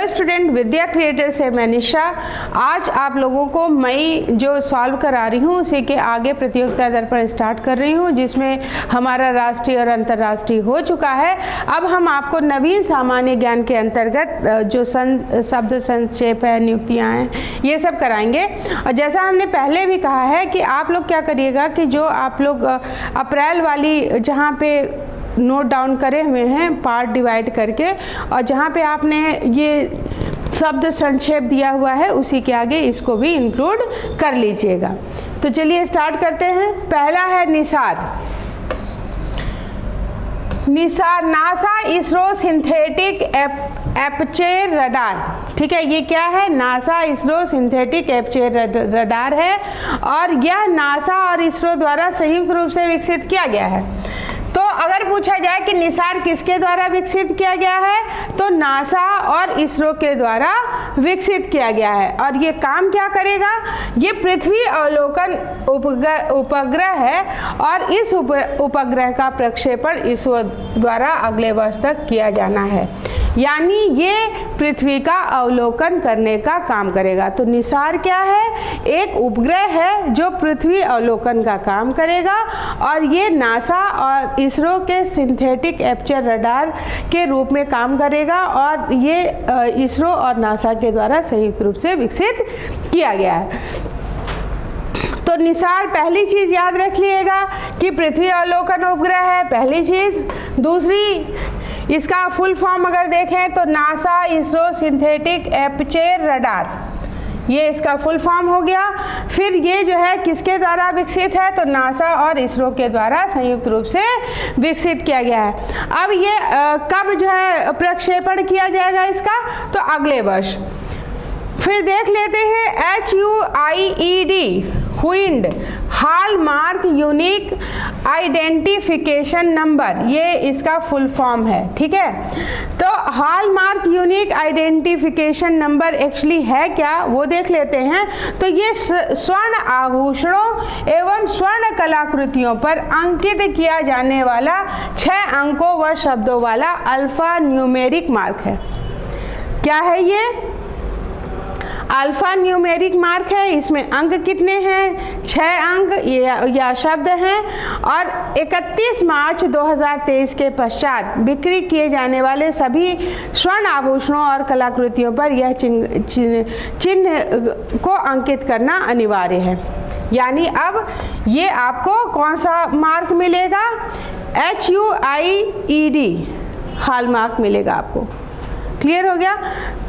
Hello student, विद्या creator से मैं निशा आज आप लोगों को मई जो सॉल्व करा रही हूँ उसी के आगे प्रतियोगिता दर्पण स्टार्ट कर रही हूँ, जिसमें हमारा राष्ट्रीय और अंतर्राष्ट्रीय हो चुका है। अब हम आपको नवीन सामान्य ज्ञान के अंतर्गत जो शब्द संक्षेप है, नियुक्तियाँ हैं, ये सब कराएंगे। और जैसा हमने पहले भी कहा है कि आप लोग क्या करिएगा कि जो आप लोग अप्रैल वाली जहाँ पे नोट डाउन करे हुए हैं पार्ट डिवाइड करके, और जहाँ पे आपने ये शब्द संक्षेप दिया हुआ है उसी के आगे इसको भी इंक्लूड कर लीजिएगा। तो चलिए स्टार्ट करते हैं। पहला है Nisar. Nisar NASA ISRO synthetic aperture radar. ठीक है, ये क्या है? NASA ISRO synthetic aperture radar है और यह नासा और इसरो द्वारा संयुक्त रूप से विकसित किया गया है। तो अगर पूछा जाए कि निसार किसके द्वारा विकसित किया गया है, तो नासा और इसरो के द्वारा विकसित किया गया है। और ये काम क्या करेगा? ये पृथ्वी अवलोकन उपग्रह है और इस उपग्रह का प्रक्षेपण इसरो द्वारा अगले वर्ष तक किया जाना है, यानी ये पृथ्वी का अवलोकन करने का काम करेगा। तो निसार क्या है? एक उपग्रह है जो पृथ्वी अवलोकन का काम करेगा और ये नासा और इसरो के सिंथेटिक एपर्चर रडार के रूप में काम करेगा और ये इसरो और नासा के द्वारा संयुक्त रूप से विकसित किया गया है। तो निसार पहली चीज याद रख लिएगा कि पृथ्वी अवलोकन उपग्रह है, पहली चीज। दूसरी, इसका फुल फॉर्म अगर देखें तो NASA ISRO synthetic aperture radar, ये इसका फुल फॉर्म हो गया। फिर ये जो है किसके द्वारा विकसित है? तो नासा और इसरो के द्वारा संयुक्त रूप से विकसित किया गया है। अब ये कब जो है प्रक्षेपण किया जाएगा इसका? तो अगले वर्ष। फिर देख लेते हैं HUIED, हुइंड हॉलमार्क यूनिक आइडेंटिफिकेशन नंबर, ये इसका फुल फॉर्म है। ठीक है, तो hallmark unique identification number actually है क्या वो देख लेते हैं। तो ये स्वर्ण आभूषणों एवं स्वर्ण कलाकृतियों पर अंकित किया जाने वाला 6 अंकों व शब्दों वाला अल्फा न्यूमेरिक मार्क है। क्या है ये? अल्फा न्यूमेरिक मार्क है। इसमें अंक कितने हैं? 6 अंक या शब्द हैं। और 31 मार्च 2023 के पश्चात बिक्री किए जाने वाले सभी स्वर्ण आभूषणों और कलाकृतियों पर यह चिन्ह को अंकित करना अनिवार्य है। यानी अब ये आपको कौन सा मार्क मिलेगा? HUIED हॉलमार्क मिलेगा आपको। क्लियर हो गया?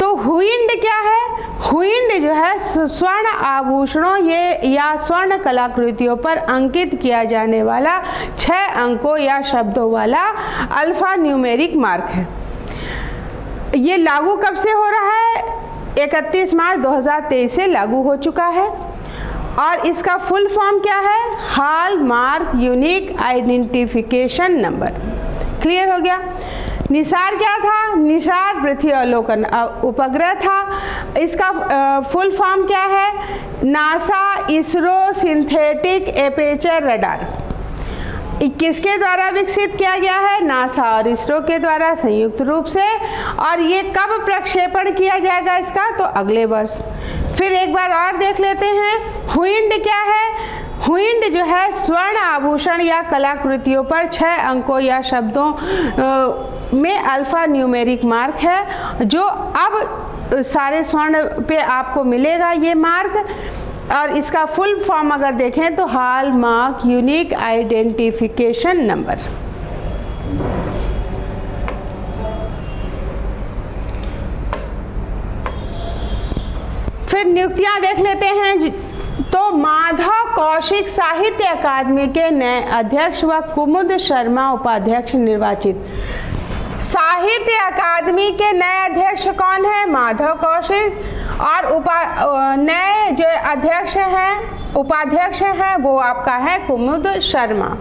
तो हुइंड क्या है? हुइंड जो है स्वर्ण आभूषणों या स्वर्ण कलाकृतियों पर अंकित किया जाने वाला 6 अंकों या शब्दों वाला अल्फा न्यूमेरिक मार्क है। ये लागू कब से हो रहा है? 31 मार्च 2023 से लागू हो चुका है। और इसका फुल फॉर्म क्या है? Hallmark unique identification number. Clear हो गया? निसार क्या था? निसार पृथ्वी अवलोकन उपग्रह था। इसका फुल फॉर्म क्या है? NASA ISRO synthetic aperture radar. किसके द्वारा विकसित किया गया है? नासा और इसरो के द्वारा संयुक्त रूप से। और ये कब प्रक्षेपण किया जाएगा इसका? तो अगले वर्ष। फिर एक बार और देख लेते हैं, हुइंड क्या है? हुइंड जो है स्वर्ण आभूषण या कलाकृतियों पर 6 अंकों या शब्दों में अल्फा न्यूमेरिक मार्क है, जो अब सारे स्वर्ण पे आपको मिलेगा ये मार्क। और इसका फुल फॉर्म अगर देखें तो हॉलमार्क यूनिक आइडेंटिफिकेशन नंबर। फिर नियुक्तियां देख लेते हैं। तो माधव कौशिक साहित्य अकादमी के नए अध्यक्ष व कुमुद शर्मा उपाध्यक्ष निर्वाचित। साहित्य अकादमी के नए अध्यक्ष कौन है? माधव कौशिक। और नए जो अध्यक्ष हैं, उपाध्यक्ष हैं, वो आपका है कुमुद शर्मा।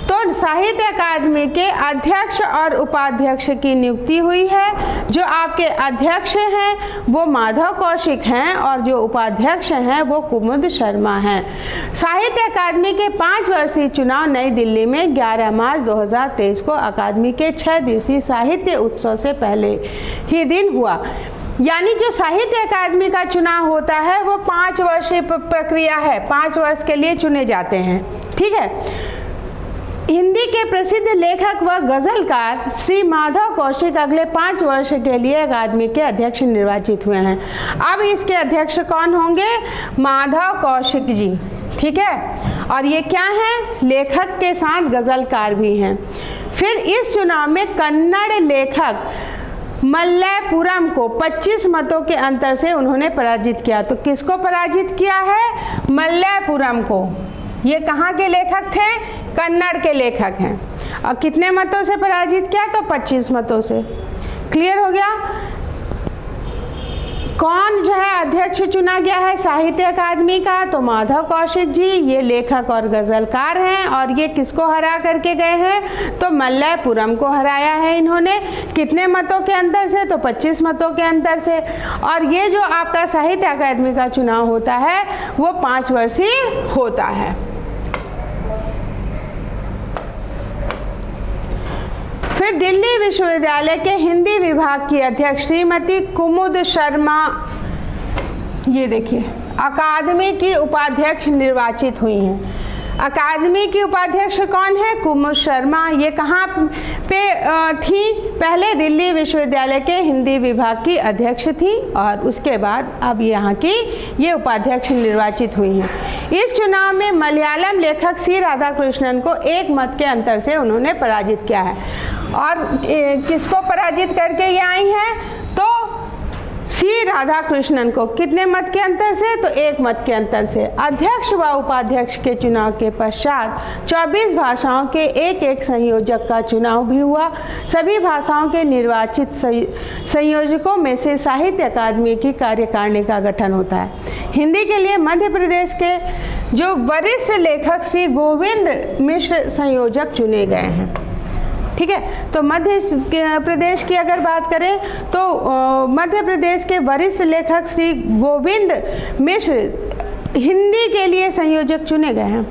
तो साहित्य अकादमी के अध्यक्ष और उपाध्यक्ष की नियुक्ति हुई है। जो आपके अध्यक्ष हैं वो माधव कौशिक हैं और जो उपाध्यक्ष हैं वो कुमुद शर्मा हैं। साहित्य अकादमी के 5 वर्षीय चुनाव नई दिल्ली में 11 मार्च 2023 को अकादमी के 6 दिवसीय साहित्य उत्सव से पहले ही दिन हुआ। यानी जो साहित्य अकादमी का चुनाव होता है वो 5 वर्षीय प्रक्रिया है, 5 वर्ष के लिए चुने जाते हैं। ठीक है। हिंदी के प्रसिद्ध लेखक व गजलकार श्री माधव कौशिक अगले 5 वर्ष के लिए अकादमी के अध्यक्ष निर्वाचित हुए हैं। अब इसके अध्यक्ष कौन होंगे? माधव कौशिक जी। ठीक है। और ये क्या हैं? लेखक के साथ गजलकार भी हैं। फिर इस चुनाव में कन्नड़ लेखक मल्लपुरम को 25 मतों के अंतर से उन्होंने पराजित किया। तो किसको पराजित किया है? मल्लपुरम को। ये कहाँ के लेखक थे? कन्नड़ के लेखक हैं। और कितने मतों से पराजित किया? तो 25 मतों से। क्लियर हो गया? कौन जो है अध्यक्ष चुना गया है साहित्य अकादमी का? तो माधव कौशिक जी। ये लेखक और गजलकार हैं और ये किसको हरा करके गए हैं? तो मल्लपुरम को हराया है इन्होंने। कितने मतों के अंतर से? तो 25 मतों के अंतर से। और ये जो आपका साहित्य अकादमी का चुनाव होता है वो 5 वर्षीय होता है। फिर दिल्ली विश्वविद्यालय के हिंदी विभाग की अध्यक्ष श्रीमती कुमुद शर्मा, ये देखिए, अकादमी की उपाध्यक्ष निर्वाचित हुई हैं। अकादमी की उपाध्यक्ष कौन है? कुमुद शर्मा। ये कहाँ पे थी? पहले दिल्ली विश्वविद्यालय के हिंदी विभाग की अध्यक्ष थी और उसके बाद अब यहाँ की ये उपाध्यक्ष निर्वाचित हुई हैं। इस चुनाव में मलयालम लेखक सी राधाकृष्णन को 1 मत के अंतर से उन्होंने पराजित किया है। और किसको पराजित करके ये आई हैं? तो सी राधाकृष्णन को। कितने मत के अंतर से? तो 1 मत के अंतर से। अध्यक्ष व उपाध्यक्ष के चुनाव के पश्चात 24 भाषाओं के एक संयोजक का चुनाव भी हुआ। सभी भाषाओं के निर्वाचित संयोजकों में से साहित्य अकादमी की कार्यकारिणी का गठन होता है। हिंदी के लिए मध्य प्रदेश के जो वरिष्ठ लेखक श्री गोविंद मिश्र संयोजक चुने गए हैं। ठीक है। तो मध्य प्रदेश की अगर बात करें तो मध्य प्रदेश के वरिष्ठ लेखक श्री गोविंद मिश्र हिंदी के लिए संयोजक चुने गए हैं।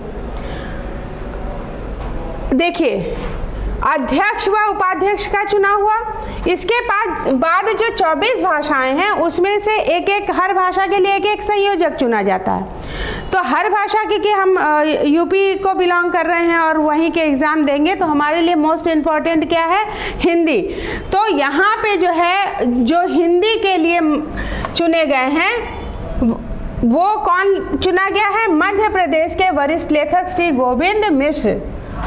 देखिए, अध्यक्ष व उपाध्यक्ष का चुनाव हुआ। इसके बाद जो 24 भाषाएं हैं उसमें से एक हर भाषा के लिए एक संयोजक चुना जाता है। तो हर भाषा क्योंकि हम यूपी को बिलोंग कर रहे हैं और वहीं के एग्ज़ाम देंगे तो हमारे लिए मोस्ट इम्पॉर्टेंट क्या है? हिंदी। तो यहाँ पे जो है जो हिंदी के लिए चुने गए हैं वो कौन चुना गया है? मध्य प्रदेश के वरिष्ठ लेखक श्री गोविंद मिश्र।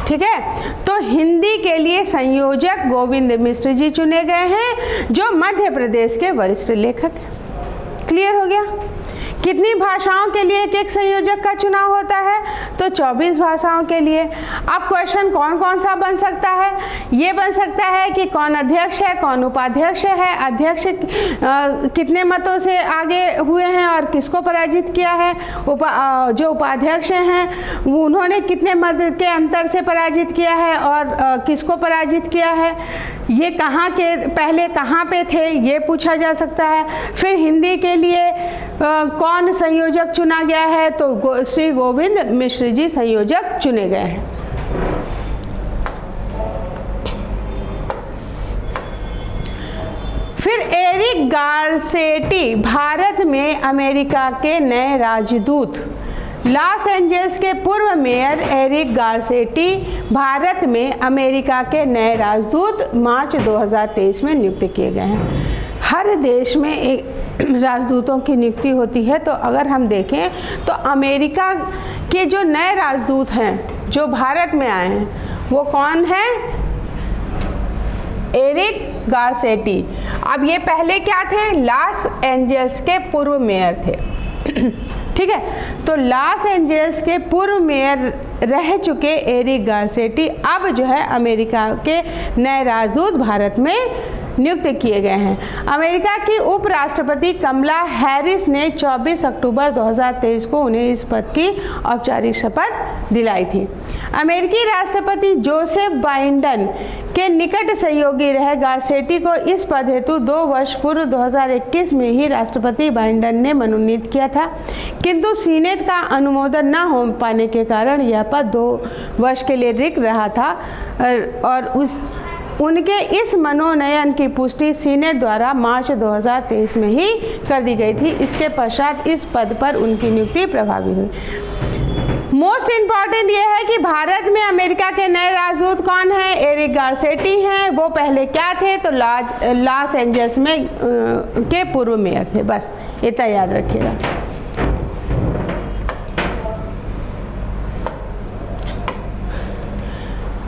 ठीक है। तो हिंदी के लिए संयोजक गोविंद मिश्र जी चुने गए हैं जो मध्य प्रदेश के वरिष्ठ लेखक हैं। क्लियर हो गया? कितनी भाषाओं के लिए एक संयोजक का चुनाव होता है? तो 24 भाषाओं के लिए। अब क्वेश्चन कौन कौन सा बन सकता है? ये बन सकता है कि कौन अध्यक्ष है, कौन उपाध्यक्ष है, अध्यक्ष कितने मतों से आगे हुए हैं और किसको पराजित किया है, जो उपाध्यक्ष हैं उन्होंने कितने मत के अंतर से पराजित किया है और किसको पराजित किया है, ये कहाँ के पहले कहाँ पे थे, ये पूछा जा सकता है। फिर हिंदी के लिए कौन संयोजक चुना गया है? तो श्री गोविंद मिश्र जी संयोजक चुने गए हैं। फिर एरिक गारसेटी भारत में अमेरिका के नए राजदूत। लॉस एंजल्स के पूर्व मेयर एरिक गारसेटी भारत में अमेरिका के नए राजदूत मार्च 2023 में नियुक्त किए गए हैं। हर देश में एक राजदूतों की नियुक्ति होती है। तो अगर हम देखें तो अमेरिका के जो नए राजदूत हैं जो भारत में आए हैं वो कौन है? Eric Garcetti. अब ये पहले क्या थे? लॉस एंजल्स के पूर्व मेयर थे। ठीक है। तो लॉस एंजल्स के पूर्व मेयर रह चुके एरिक गारसेटी अब जो है अमेरिका के नए राजदूत भारत में नियुक्त किए गए हैं। अमेरिका की उपराष्ट्रपति कमला हैरिस ने 24 अक्टूबर 2023 को उन्हें इस पद की औपचारिक शपथ दिलाई थी। अमेरिकी राष्ट्रपति जोसेफ बाइडेन के निकट सहयोगी रहे गारसेटी को इस पद हेतु 2 वर्ष पूर्व 2021 में ही राष्ट्रपति बाइडेन ने मनोनीत किया था, किंतु सीनेट का अनुमोदन न हो पाने के कारण यह पद 2 वर्ष के लिए रिक्त रहा था और उनके इस मनोनयन की पुष्टि सीनेट द्वारा मार्च 2023 में ही कर दी गई थी। इसके पश्चात इस पद पर उनकी नियुक्ति प्रभावी हुई। मोस्ट इम्पॉर्टेंट ये है कि भारत में अमेरिका के नए राजदूत कौन है? एरिक गारसेटी हैं। वो पहले क्या थे? तो लॉस एंजल्स में के पूर्व मेयर थे। बस इतना याद रखिएगा।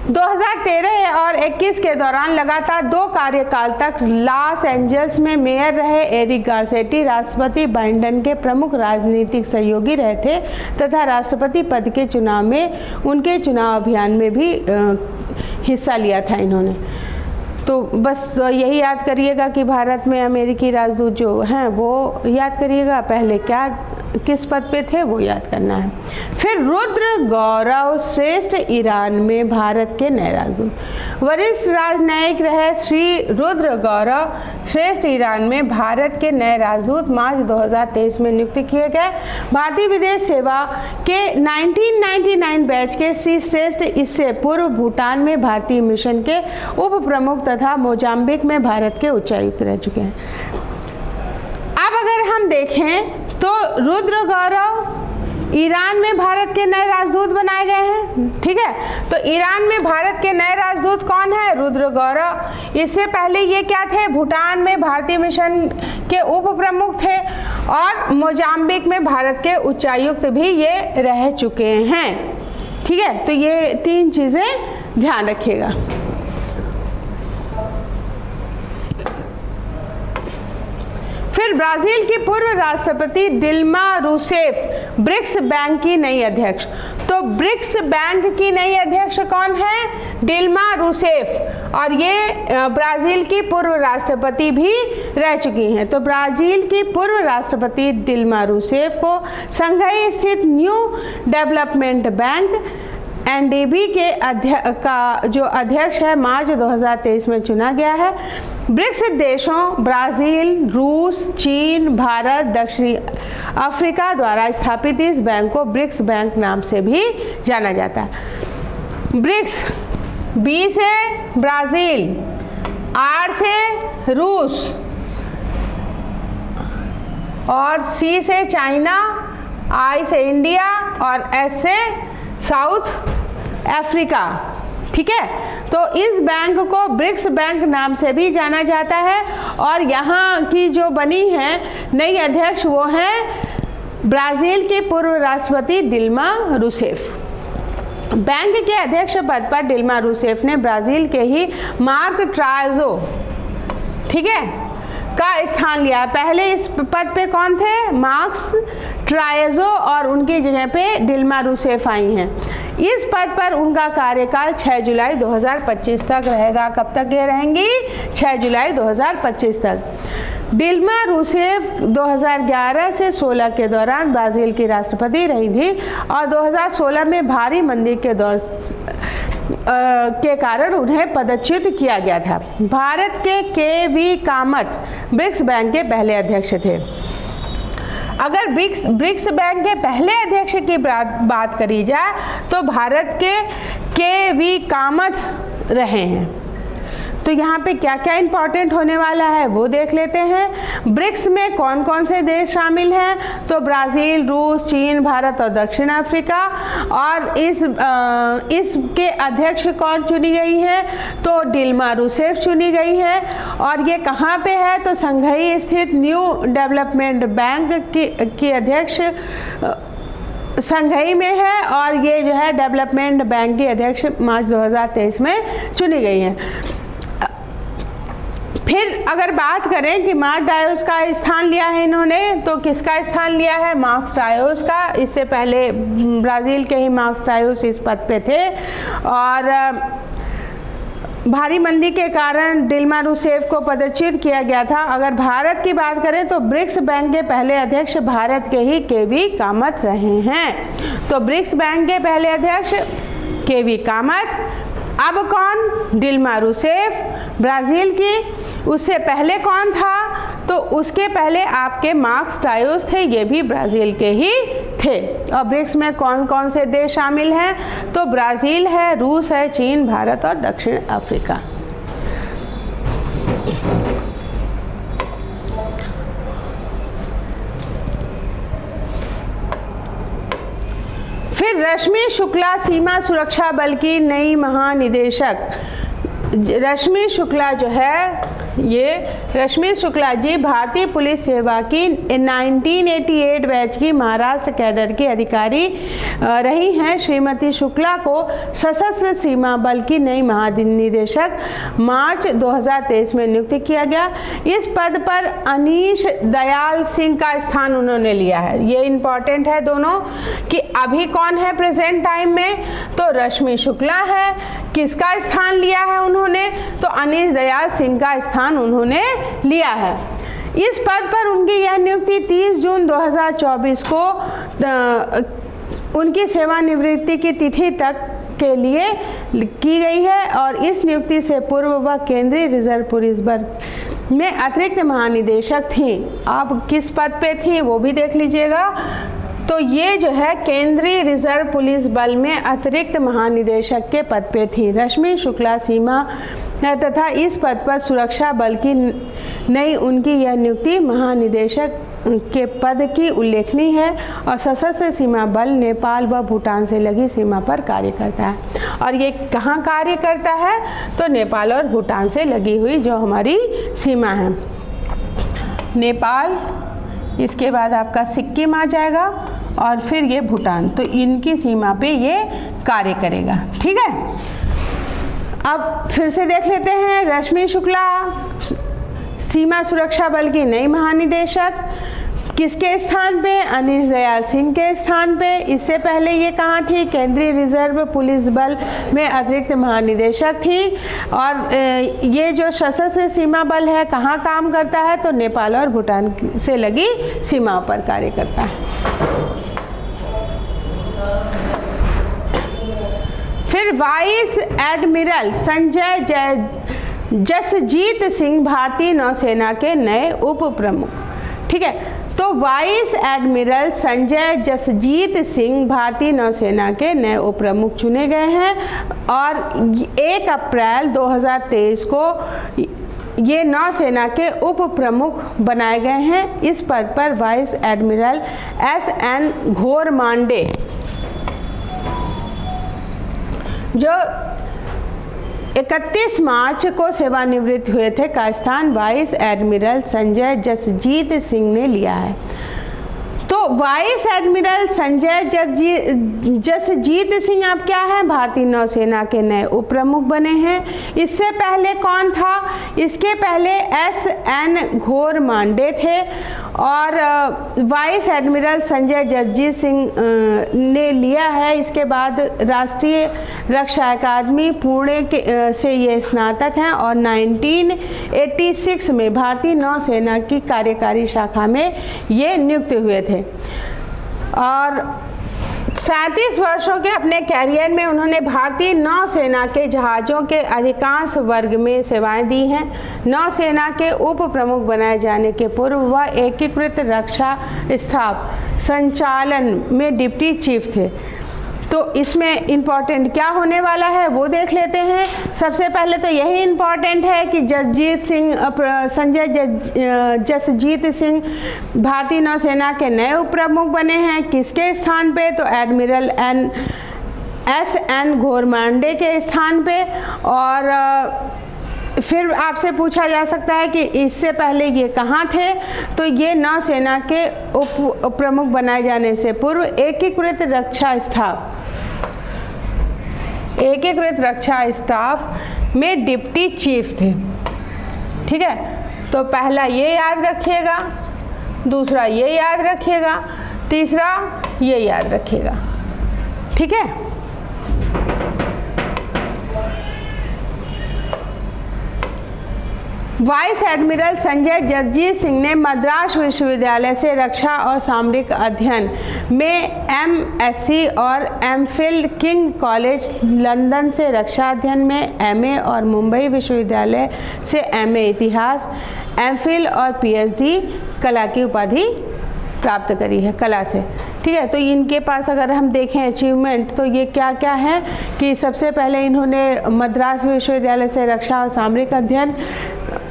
दो 2013 और 21 के दौरान लगातार 2 कार्यकाल तक लॉस एंजल्स में मेयर रहे एरिक गारसेटी राष्ट्रपति बाइडेन के प्रमुख राजनीतिक सहयोगी रहे थे तथा राष्ट्रपति पद के चुनाव में उनके चुनाव अभियान में भी हिस्सा लिया था इन्होंने। तो बस यही याद करिएगा कि भारत में अमेरिकी राजदूत जो हैं वो याद करिएगा, पहले क्या किस पद पे थे वो याद करना है। फिर रुद्र गौरव श्रेष्ठ ईरान में भारत के नए राजदूत। वरिष्ठ राजनयिक रहे श्री रुद्र गौरव श्रेष्ठ ईरान में भारत के नए राजदूत मार्च 2023 में नियुक्त किए गए। भारतीय विदेश सेवा के 1999 बैच के श्री श्रेष्ठ इससे पूर्व भूटान में भारतीय मिशन के उप प्रमुख तथा मोजाम्बिक में भारत के उच्चायुक्त रह चुके हैं। अब अगर हम देखें तो रुद्र गौरव ईरान में भारत के नए राजदूत बनाए गए हैं। ठीक है, तो ईरान में भारत के नए राजदूत कौन है? रुद्र गौरव। इससे पहले ये क्या थे? भूटान में भारतीय मिशन के उप प्रमुख थे और मोजाम्बिक में भारत के उच्चायुक्त भी ये रह चुके हैं। ठीक है, तो ये 3 चीज़ें ध्यान रखिएगा। फिर ब्राज़ील की पूर्व राष्ट्रपति दिल्मा रूसेफ ब्रिक्स बैंक की नई अध्यक्ष। तो ब्रिक्स बैंक की नई अध्यक्ष कौन है? दिल्मा रूसेफ, और ये ब्राज़ील की पूर्व राष्ट्रपति भी रह चुकी हैं। तो ब्राज़ील की पूर्व राष्ट्रपति दिल्मा रूसेफ को संघाई स्थित न्यू डेवलपमेंट बैंक NDB के जो अध्यक्ष है मार्च 2023 में चुना गया है। ब्रिक्स देशों ब्राज़ील, रूस, चीन, भारत, दक्षिणी अफ्रीका द्वारा स्थापित इस बैंक को ब्रिक्स बैंक नाम से भी जाना जाता है। ब्रिक्स B से ब्राज़ील, R से रूस और C से चाइना, I से इंडिया और S से साउथ अफ्रीका। ठीक है, तो इस बैंक को ब्रिक्स बैंक नाम से भी जाना जाता है और यहाँ की जो बनी है नई अध्यक्ष वो हैं ब्राज़ील की पूर्व राष्ट्रपति दिल्मा रूसेफ। बैंक के अध्यक्ष पद पर दिल्मा रूसेफ ने ब्राज़ील के ही मार्क ट्रायजो, ठीक है, का स्थान लिया। पहले इस पद पे कौन थे? मार्क्स ट्रायजो, और उनकी जगह पे दिल्मा रूसेफ आई हैं। इस पद पर उनका कार्यकाल 6 जुलाई 2025 तक रहेगा। कब तक ये रहेंगी? 6 जुलाई 2025 तक। दिल्मा रूसेफ 2011 से 16 के दौरान ब्राज़ील की राष्ट्रपति रही थी और 2016 में भारी मंदी के दौर के कारण उन्हें पदच्युत किया गया था। भारत के के.वी. कामत ब्रिक्स बैंक के पहले अध्यक्ष थे। अगर ब्रिक्स बैंक के पहले अध्यक्ष की बात करी जाए तो भारत के वी कामत रहे हैं। तो यहाँ पे क्या क्या इंपॉर्टेंट होने वाला है वो देख लेते हैं। ब्रिक्स में कौन कौन से देश शामिल हैं? तो ब्राज़ील, रूस, चीन, भारत और दक्षिण अफ्रीका। और इसके अध्यक्ष कौन चुनी गई हैं? तो दिल्मा रूसेफ चुनी गई है। और ये कहाँ पे है? तो संघाई स्थित न्यू डेवलपमेंट बैंक की अध्यक्ष संघाई में है और ये जो है डेवलपमेंट बैंक की अध्यक्ष मार्च 2023 में चुनी गई है। फिर अगर बात करें कि मार्क ट्रायोस का स्थान लिया है इन्होंने, तो किसका स्थान लिया है? मार्क्स ट्रायोस का। इससे पहले ब्राज़ील के ही मार्क्स ट्रायोस इस पद पे थे और भारी मंदी के कारण दिल्मा रूसेफ को पदच्युत किया गया था। अगर भारत की बात करें तो ब्रिक्स बैंक के पहले अध्यक्ष भारत के ही के.वी. कामत रहे हैं। तो ब्रिक्स बैंक के पहले अध्यक्ष के.वी. कामत। अब कौन? दिल्मा रूसेफ ब्राज़ील की। उससे पहले कौन था? तो उसके पहले आपके मार्क्स ट्रायोस थे, ये भी ब्राज़ील के ही थे। और ब्रिक्स में कौन कौन से देश शामिल हैं? तो ब्राज़ील है, रूस है, चीन, भारत और दक्षिण अफ्रीका। फिर रश्मि शुक्ला सीमा सुरक्षा बल की नई महानिदेशक। रश्मि शुक्ला जो है, ये रश्मि शुक्ला जी भारतीय पुलिस सेवा की 1988 बैच की महाराष्ट्र कैडर की अधिकारी रही हैं। श्रीमती शुक्ला को सशस्त्र सीमा बल की नई महानिदेशक मार्च 2023 में नियुक्त किया गया। इस पद पर अनीश दयाल सिंह का स्थान उन्होंने लिया है। ये इंपॉर्टेंट है दोनों कि अभी कौन है प्रेजेंट टाइम में, तो रश्मि शुक्ला है। किसका स्थान लिया है उन्होंने, तो अनीश दयाल सिंह का स्थान उन्होंने लिया है। इस पद पर उनकी यह नियुक्ति 30 जून 2024 को उनकी सेवानिवृत्ति की तिथि तक के लिए की गई है और इस नियुक्ति से पूर्व वह केंद्रीय रिजर्व पुलिस बल में अतिरिक्त महानिदेशक थी। आप किस पद पे थी वो भी देख लीजिएगा। तो ये जो है केंद्रीय रिजर्व पुलिस बल में अतिरिक्त महानिदेशक के पद पे थी रश्मि शुक्ला सीमा तथा इस पद पर सुरक्षा बल की नई उनकी यह नियुक्ति महानिदेशक के पद की उल्लेखनीय है और सशस्त्र सीमा बल नेपाल व भूटान से लगी सीमा पर कार्य करता है। और ये कहाँ कार्य करता है, तो नेपाल और भूटान से लगी हुई जो हमारी सीमा है, नेपाल, इसके बाद आपका सिक्किम आ जाएगा और फिर ये भूटान, तो इनकी सीमा पे ये कार्य करेगा। ठीक है, अब फिर से देख लेते हैं। रश्मि शुक्ला सीमा सुरक्षा बल की नई महानिदेशक, किसके स्थान पे, अनीश दयाल सिंह के स्थान पे। इससे पहले ये कहाँ थी, केंद्रीय रिजर्व पुलिस बल में अतिरिक्त महानिदेशक थी। और ये जो सशस्त्र सीमा बल है कहाँ काम करता है, तो नेपाल और भूटान से लगी सीमाओं पर कार्य करता है। फिर वाइस एडमिरल संजय जसजीत सिंह भारतीय नौसेना के नए उप प्रमुख। ठीक है, तो वाइस एडमिरल संजय जसजीत सिंह भारतीय नौसेना के नए उप प्रमुख चुने गए हैं और 1 अप्रैल 2023 को ये नौसेना के उप प्रमुख बनाए गए हैं। इस पद पर वाइस एडमिरल SN घोरमांडे जो 31 मार्च को सेवानिवृत्त हुए थे का स्थान वाइस एडमिरल संजय जसजीत सिंह ने लिया है। तो वाइस एडमिरल संजय जसजीत सिंह अब क्या है, भारतीय नौसेना के नए उप प्रमुख बने हैं। इससे पहले कौन था, इसके पहले SN घोरमांडे थे और वाइस एडमिरल संजय जसजीत सिंह ने लिया है। इसके बाद राष्ट्रीय रक्षा अकादमी पुणे से ये स्नातक हैं और 1986 में भारतीय नौसेना की कार्यकारी शाखा में ये नियुक्त हुए थे और 37 वर्षों के अपने कैरियर में उन्होंने भारतीय नौसेना के जहाज़ों के अधिकांश वर्ग में सेवाएं दी हैं। नौसेना के उप प्रमुख बनाए जाने के पूर्व वह एकीकृत रक्षा स्टाफ संचालन में डिप्टी चीफ थे। तो इसमें इम्पॉर्टेंट क्या होने वाला है वो देख लेते हैं। सबसे पहले तो यही इम्पॉर्टेंट है कि संजय जसजीत सिंह भारतीय नौसेना के नए उप प्रमुख बने हैं। किसके स्थान पे, तो एडमिरल SN घोरमांडे के स्थान पे। और फिर आपसे पूछा जा सकता है कि इससे पहले ये कहाँ थे, तो ये नौसेना के उप प्रमुख बनाए जाने से पूर्व एकीकृत रक्षा स्टाफ में डिप्टी चीफ थे। ठीक है, तो पहला ये याद रखिएगा, दूसरा ये याद रखिएगा, तीसरा ये याद रखिएगा। ठीक है, वाइस एडमिरल संजय जसजीत सिंह ने मद्रास विश्वविद्यालय से रक्षा और सामरिक अध्ययन में MSc और MPhil किंग कॉलेज लंदन से रक्षा अध्ययन में MA और मुंबई विश्वविद्यालय से MA इतिहास, MPhil और PhD कला की उपाधि प्राप्त करी है, कला से। ठीक है, तो इनके पास अगर हम देखें अचीवमेंट तो ये क्या क्या है कि सबसे पहले इन्होंने मद्रास विश्वविद्यालय से रक्षा और सामरिक अध्ययन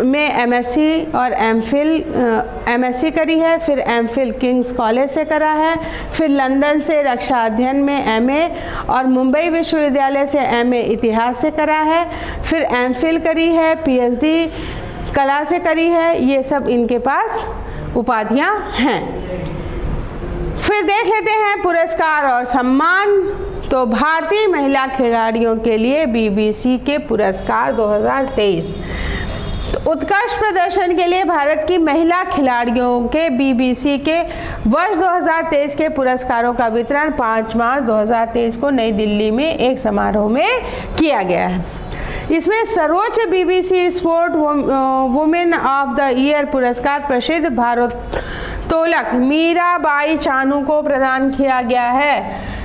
में एमएससी और एमएससी करी है, फिर एमफिल किंग्स कॉलेज से करा है, फिर लंदन से रक्षा अध्ययन में एमए और मुंबई विश्वविद्यालय से एमए इतिहास से करा है, फिर एमफिल करी है, पीएचडी कला से करी है। ये सब इनके पास उपाधियां हैं। फिर देख लेते हैं पुरस्कार और सम्मान। तो भारतीय महिला खिलाड़ियों के लिए बीबीसी के पुरस्कार 2023। तो उत्कृष्ट प्रदर्शन के लिए भारत की महिला खिलाड़ियों के बीबीसी के वर्ष 2023 के पुरस्कारों का वितरण 5 मार्च 2023 को नई दिल्ली में एक समारोह में किया गया है। इसमें सर्वोच्च BBC sport women of the year पुरस्कार प्रसिद्ध भारोत्तोलक मीराबाई चानू को प्रदान किया गया है।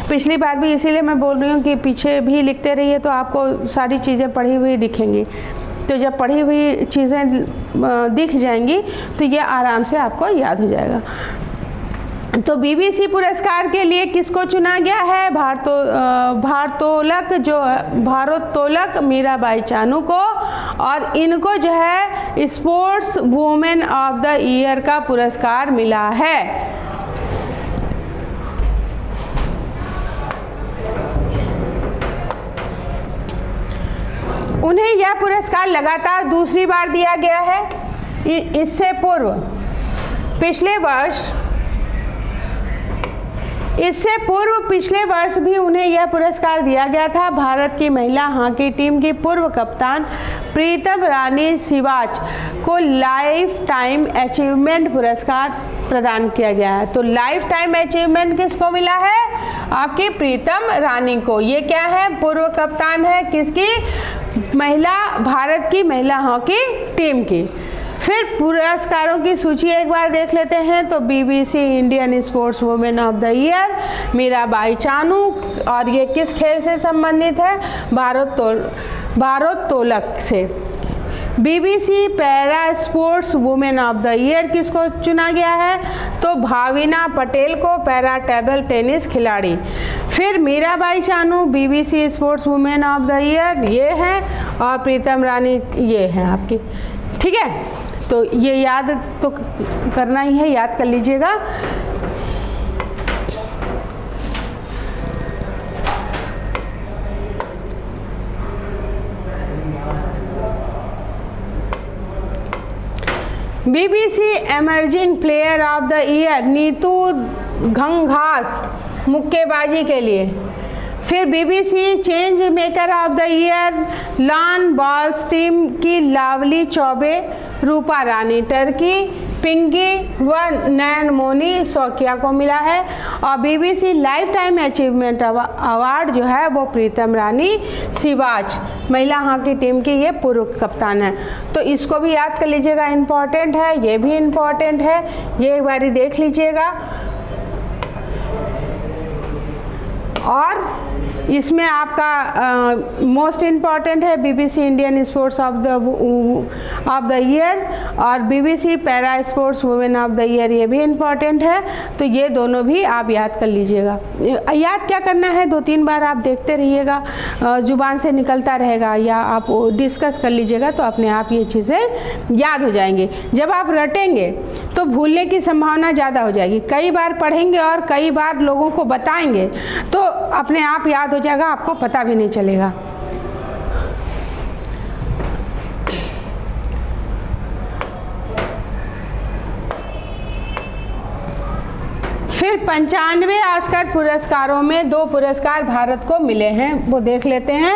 पिछली बार भी इसीलिए मैं बोल रही हूँ कि पीछे भी लिखते रहिए तो आपको सारी चीज़ें पढ़ी हुई दिखेंगी। तो जब पढ़ी हुई चीज़ें दिख जाएंगी तो ये आराम से आपको याद हो जाएगा। तो बीबीसी पुरस्कार के लिए किसको चुना गया है? भारोत्तोलक मीराबाई चानू को, और इनको जो है sports women of the year का पुरस्कार मिला है। उन्हें यह पुरस्कार लगातार दूसरी बार दिया गया है। इससे पूर्व पिछले वर्ष भी उन्हें यह पुरस्कार दिया गया था। भारत की महिला हॉकी टीम की पूर्व कप्तान प्रीतम रानी सिवाच को लाइफ टाइम अचीवमेंट पुरस्कार प्रदान किया गया है। तो लाइफ टाइम अचीवमेंट किसको मिला है? आपकी प्रीतम रानी को। ये क्या है? पूर्व कप्तान है किसकी? भारत की महिला हॉकी टीम की। फिर पुरस्कारों की सूची एक बार देख लेते हैं। तो BBC Indian sports women of the year Mirabai Chanu, और ये किस खेल से संबंधित है? भारोत्तोलक से। BBC para sports women of the year किसको चुना गया है? तो भाविना पटेल को, पैरा टेबल टेनिस खिलाड़ी। फिर Mirabai Chanu BBC sports women of the year ये हैं, और प्रीतम रानी ये हैं आपकी। ठीक है, तो ये याद तो करना ही है, याद कर लीजिएगा। BBC emerging player of the year Neetu Ghanghas मुक्केबाजी के लिए। फिर BBC change maker of the year lawn balls team की लावली चौबे, रूपा रानी टर्की, पिंकी व नैन मोनी शौकिया को मिला है। और BBC life time achievement award जो है वो प्रीतम रानी सिवाच, महिला हॉकी टीम की ये पूर्व कप्तान है। तो इसको भी याद कर लीजिएगा, इम्पॉर्टेंट है। ये भी इम्पॉर्टेंट है, ये एक बारी देख लीजिएगा। और इसमें आपका मोस्ट इम्पॉर्टेंट है BBC Indian sports of the year, और BBC para sports women of the year ये भी इम्पॉर्टेंट है। तो ये दोनों भी आप याद कर लीजिएगा। याद क्या करना है, 2-3 बार आप देखते रहिएगा, जुबान से निकलता रहेगा, या आप डिस्कस कर लीजिएगा तो अपने आप ये चीज़ें याद हो जाएंगी। जब आप रटेंगे तो भूलने की संभावना ज़्यादा हो जाएगी। कई बार पढ़ेंगे और कई बार लोगों को बताएंगे तो अपने आप याद हो जाएगा, आपको पता भी नहीं चलेगा। फिर 95 ऑस्कर पुरस्कारों में 2 पुरस्कार भारत को मिले हैं, वो देख लेते हैं।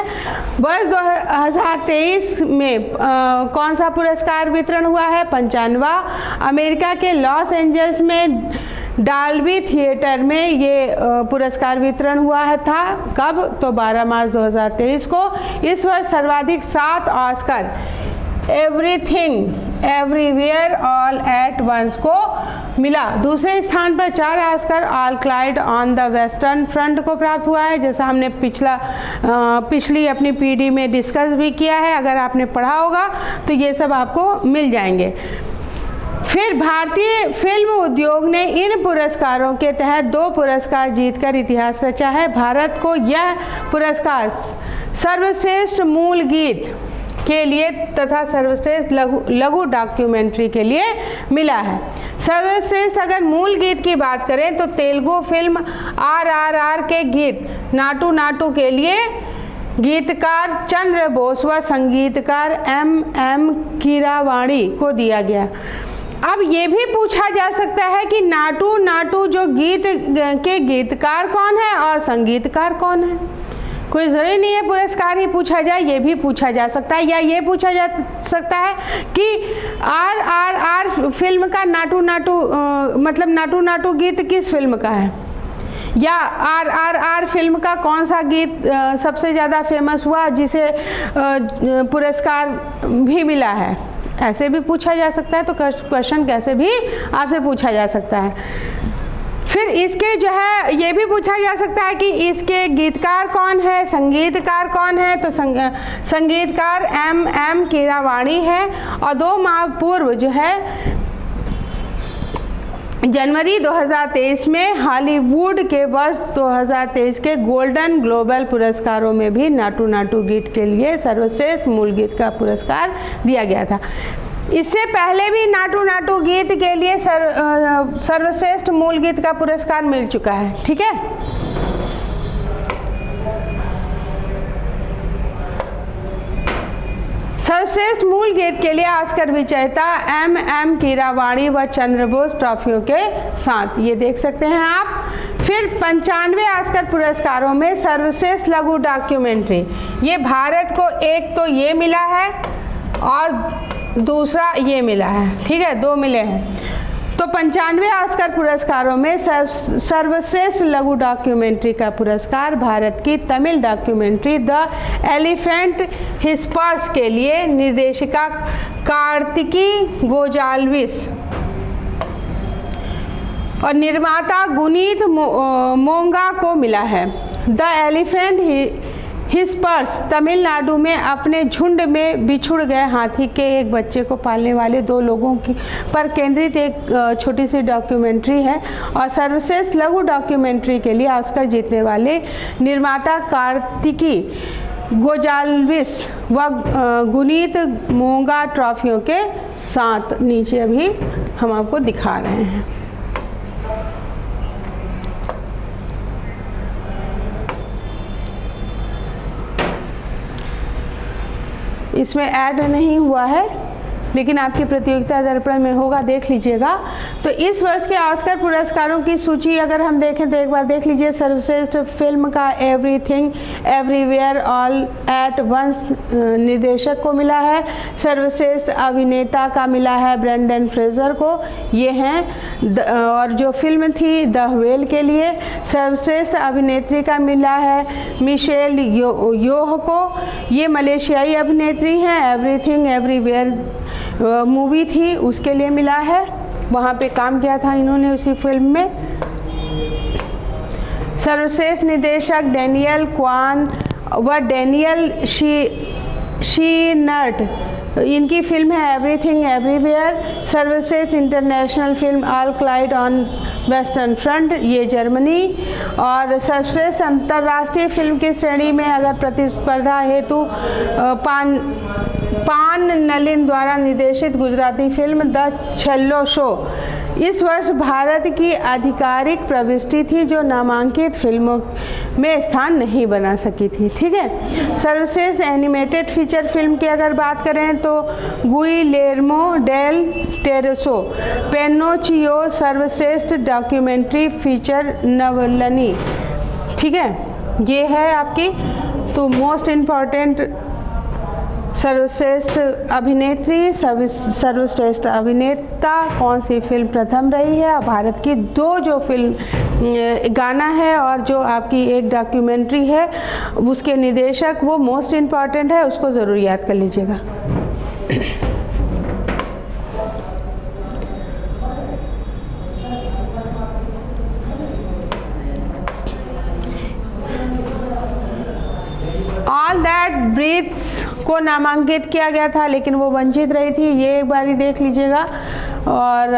वर्ष 2023 में कौन सा पुरस्कार वितरण हुआ है? 95वां। अमेरिका के लॉस एंजल्स में डाल्बी थिएटर में ये पुरस्कार वितरण हुआ है था। कब? तो 12 मार्च 2023 को। इस वर्ष सर्वाधिक 7 Oscar Everything Everywhere All at Once को मिला। दूसरे स्थान पर 4 Oscar All Quiet on the Western Front को प्राप्त हुआ है, जैसा हमने पिछली अपनी पीडी में डिस्कस भी किया है। अगर आपने पढ़ा होगा तो ये सब आपको मिल जाएंगे। फिर भारतीय फिल्म उद्योग ने इन पुरस्कारों के तहत 2 पुरस्कार जीतकर इतिहास रचा है। भारत को यह पुरस्कार सर्वश्रेष्ठ मूल गीत के लिए तथा सर्वश्रेष्ठ लघु डॉक्यूमेंट्री के लिए मिला है। सर्वश्रेष्ठ अगर मूल गीत की बात करें तो तेलुगु फिल्म RRR के गीत नाटू नाटू के लिए गीतकार चंद्र बोस व संगीतकार M कीरावाणी को दिया गया। अब ये भी पूछा जा सकता है कि नाटू नाटू जो गीत के गीतकार कौन है और संगीतकार कौन है। कोई ज़रूरी नहीं है पुरस्कार ही पूछा जाए, ये भी पूछा जा सकता है, या ये पूछा जा सकता है कि RRR फिल्म का नाटू नाटू मतलब नाटू नाटू गीत किस फिल्म का है, या RRR फिल्म का कौन सा गीत सबसे ज़्यादा फेमस हुआ जिसे पुरस्कार भी मिला है। ऐसे भी पूछा जा सकता है, तो क्वेश्चन कैसे भी आपसे पूछा जा सकता है। फिर इसके जो है ये भी पूछा जा सकता है कि इसके गीतकार कौन है, संगीतकार कौन है, तो संगीतकार M कीरावाणी है। और 2 माह पूर्व जो है जनवरी 2023 में हॉलीवुड के वर्ष 2023 के गोल्डन ग्लोबल पुरस्कारों में भी नाटू नाटू गीत के लिए सर्वश्रेष्ठ मूल गीत का पुरस्कार दिया गया था। इससे पहले भी नाटू नाटू गीत के लिए सर्वश्रेष्ठ मूल गीत का पुरस्कार मिल चुका है। ठीक है, सर्वश्रेष्ठ मूल गीत के लिए ऑस्कर विजेता M कीरावाणी व चंद्र बोस ट्रॉफियों के साथ, ये देख सकते हैं आप। फिर 95 ऑस्कर पुरस्कारों में सर्वश्रेष्ठ लघु डॉक्यूमेंट्री, ये भारत को एक तो ये मिला है और दूसरा ये मिला है। ठीक है, 2 मिले हैं। तो 95 ऑस्कर पुरस्कारों में सर्वश्रेष्ठ लघु डॉक्यूमेंट्री का पुरस्कार भारत की Tamil documentary the elephant whispers के लिए निर्देशिका कार्तिकी गोंजाल्विस और निर्माता गुनीत मोंगा को मिला है। द एलिफेंट व्हिस्पर्स तमिलनाडु में अपने झुंड में बिछुड़ गए हाथी के एक बच्चे को पालने वाले 2 लोगों की पर केंद्रित एक छोटी सी डॉक्यूमेंट्री है। और सर्वश्रेष्ठ लघु डॉक्यूमेंट्री के लिए ऑस्कर जीतने वाले निर्माता कार्तिकी गोंजाल्विस व गुनीत मोंगा ट्रॉफियों के साथ नीचे अभी हम आपको दिखा रहे हैं। इसमें ऐड नहीं हुआ है लेकिन आपकी प्रतियोगिता दर्पण में होगा, देख लीजिएगा। तो इस वर्ष के ऑस्कर पुरस्कारों की सूची अगर हम देखें तो एक बार देख लीजिए। सर्वश्रेष्ठ फिल्म का Everything Everywhere All at Once निर्देशक को मिला है। सर्वश्रेष्ठ अभिनेता का मिला है ब्रेंडन फ्रेजर को, ये हैं। और जो फिल्म थी द व्हेल के लिए सर्वश्रेष्ठ अभिनेत्री का मिला है मिशेल योह को, ये मलेशियाई अभिनेत्री हैं। एवरीथिंग एवरीवेयर मूवी थी उसके लिए मिला है, वहाँ पे काम किया था इन्होंने उसी फिल्म में। सर्वश्रेष्ठ निर्देशक डैनियल क्वान व डैनियल शीनर्ट, इनकी फिल्म है एवरीथिंग एवरीवेयर। सर्वश्रेष्ठ international film all Quiet on western front, ये जर्मनी। और सर्वश्रेष्ठ अंतर्राष्ट्रीय फिल्म की श्रेणी में अगर प्रतिस्पर्धा हेतु पान नलिन द्वारा निर्देशित गुजराती फिल्म द छेल्लो शो इस वर्ष भारत की आधिकारिक प्रविष्टि थी जो नामांकित फिल्मों में स्थान नहीं बना सकी थी। ठीक है, सर्वश्रेष्ठ एनिमेटेड फीचर फिल्म की अगर बात करें तो गुइलेर्मो डेल टेरोसो पेनोचियो सर्वश्रेष्ठ डॉक्यूमेंट्री फीचर नवलनी। ठीक है, ये है आपकी तो मोस्ट इम्पॉर्टेंट सर्वश्रेष्ठ अभिनेत्री, सर्वश्रेष्ठ अभिनेता कौन सी फिल्म प्रथम रही है। और भारत की 2 जो फिल्म गाना है और जो आपकी एक डॉक्यूमेंट्री है उसके निर्देशक वो मोस्ट इम्पॉर्टेंट है, उसको ज़रूर याद कर लीजिएगा। ऑल दैट ब्रीथ्स को नामांकित किया गया था लेकिन वो वंचित रही थी, ये एक बार ही देख लीजिएगा। और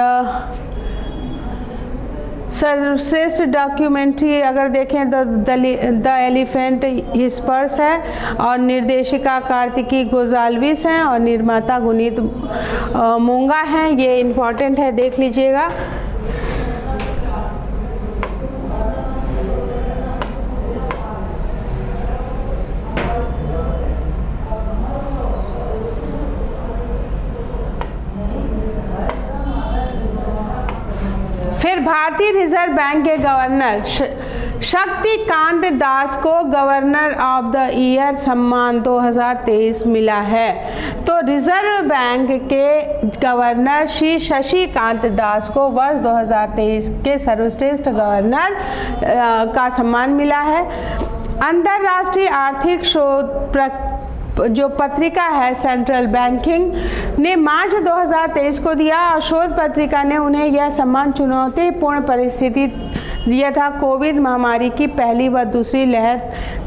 सर्वश्रेष्ठ डॉक्यूमेंट्री अगर देखें द एलिफेंट हिस्पर्स है, और निर्देशिका कार्तिकी गोजाल्विस हैं, और निर्माता गुनीत मोंगा हैं। ये इम्पॉर्टेंट है, देख लीजिएगा। फिर भारतीय रिजर्व बैंक के गवर्नर शक्तिकांत दास को गवर्नर ऑफ द ईयर सम्मान 2023 मिला है। तो रिजर्व बैंक के गवर्नर श्री शशिकांत दास को वर्ष 2023 के सर्वश्रेष्ठ गवर्नर का सम्मान मिला है। अंतर्राष्ट्रीय आर्थिक शोध जो पत्रिका है सेंट्रल बैंकिंग ने मार्च 2023 को दिया, और शोध पत्रिका ने उन्हें यह सम्मान चुनौतीपूर्ण परिस्थिति दिया था। कोविड महामारी की पहली व दूसरी लहर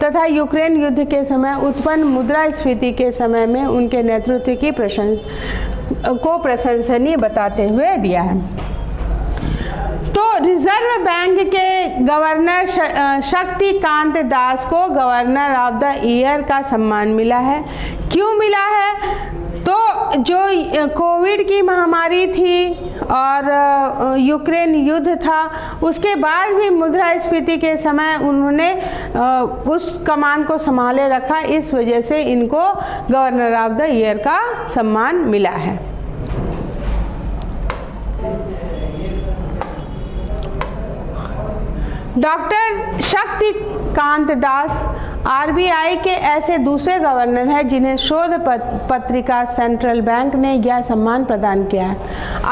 तथा यूक्रेन युद्ध के समय उत्पन्न मुद्रास्फीति के समय में उनके नेतृत्व की प्रशंसनीय बताते हुए दिया है। तो रिजर्व बैंक के गवर्नर शक्तिकांत दास को गवर्नर ऑफ द ईयर का सम्मान मिला है। क्यों मिला है? तो जो कोविड की महामारी थी और यूक्रेन युद्ध था, उसके बाद भी मुद्रास्फीति के समय उन्होंने उस कमान को संभाले रखा, इस वजह से इनको गवर्नर ऑफ द ईयर का सम्मान मिला है। डॉक्टर शक्तिकांत दास आरबीआई के ऐसे दूसरे गवर्नर हैं जिन्हें शोध पत्रिका सेंट्रल बैंक ने यह सम्मान प्रदान किया है।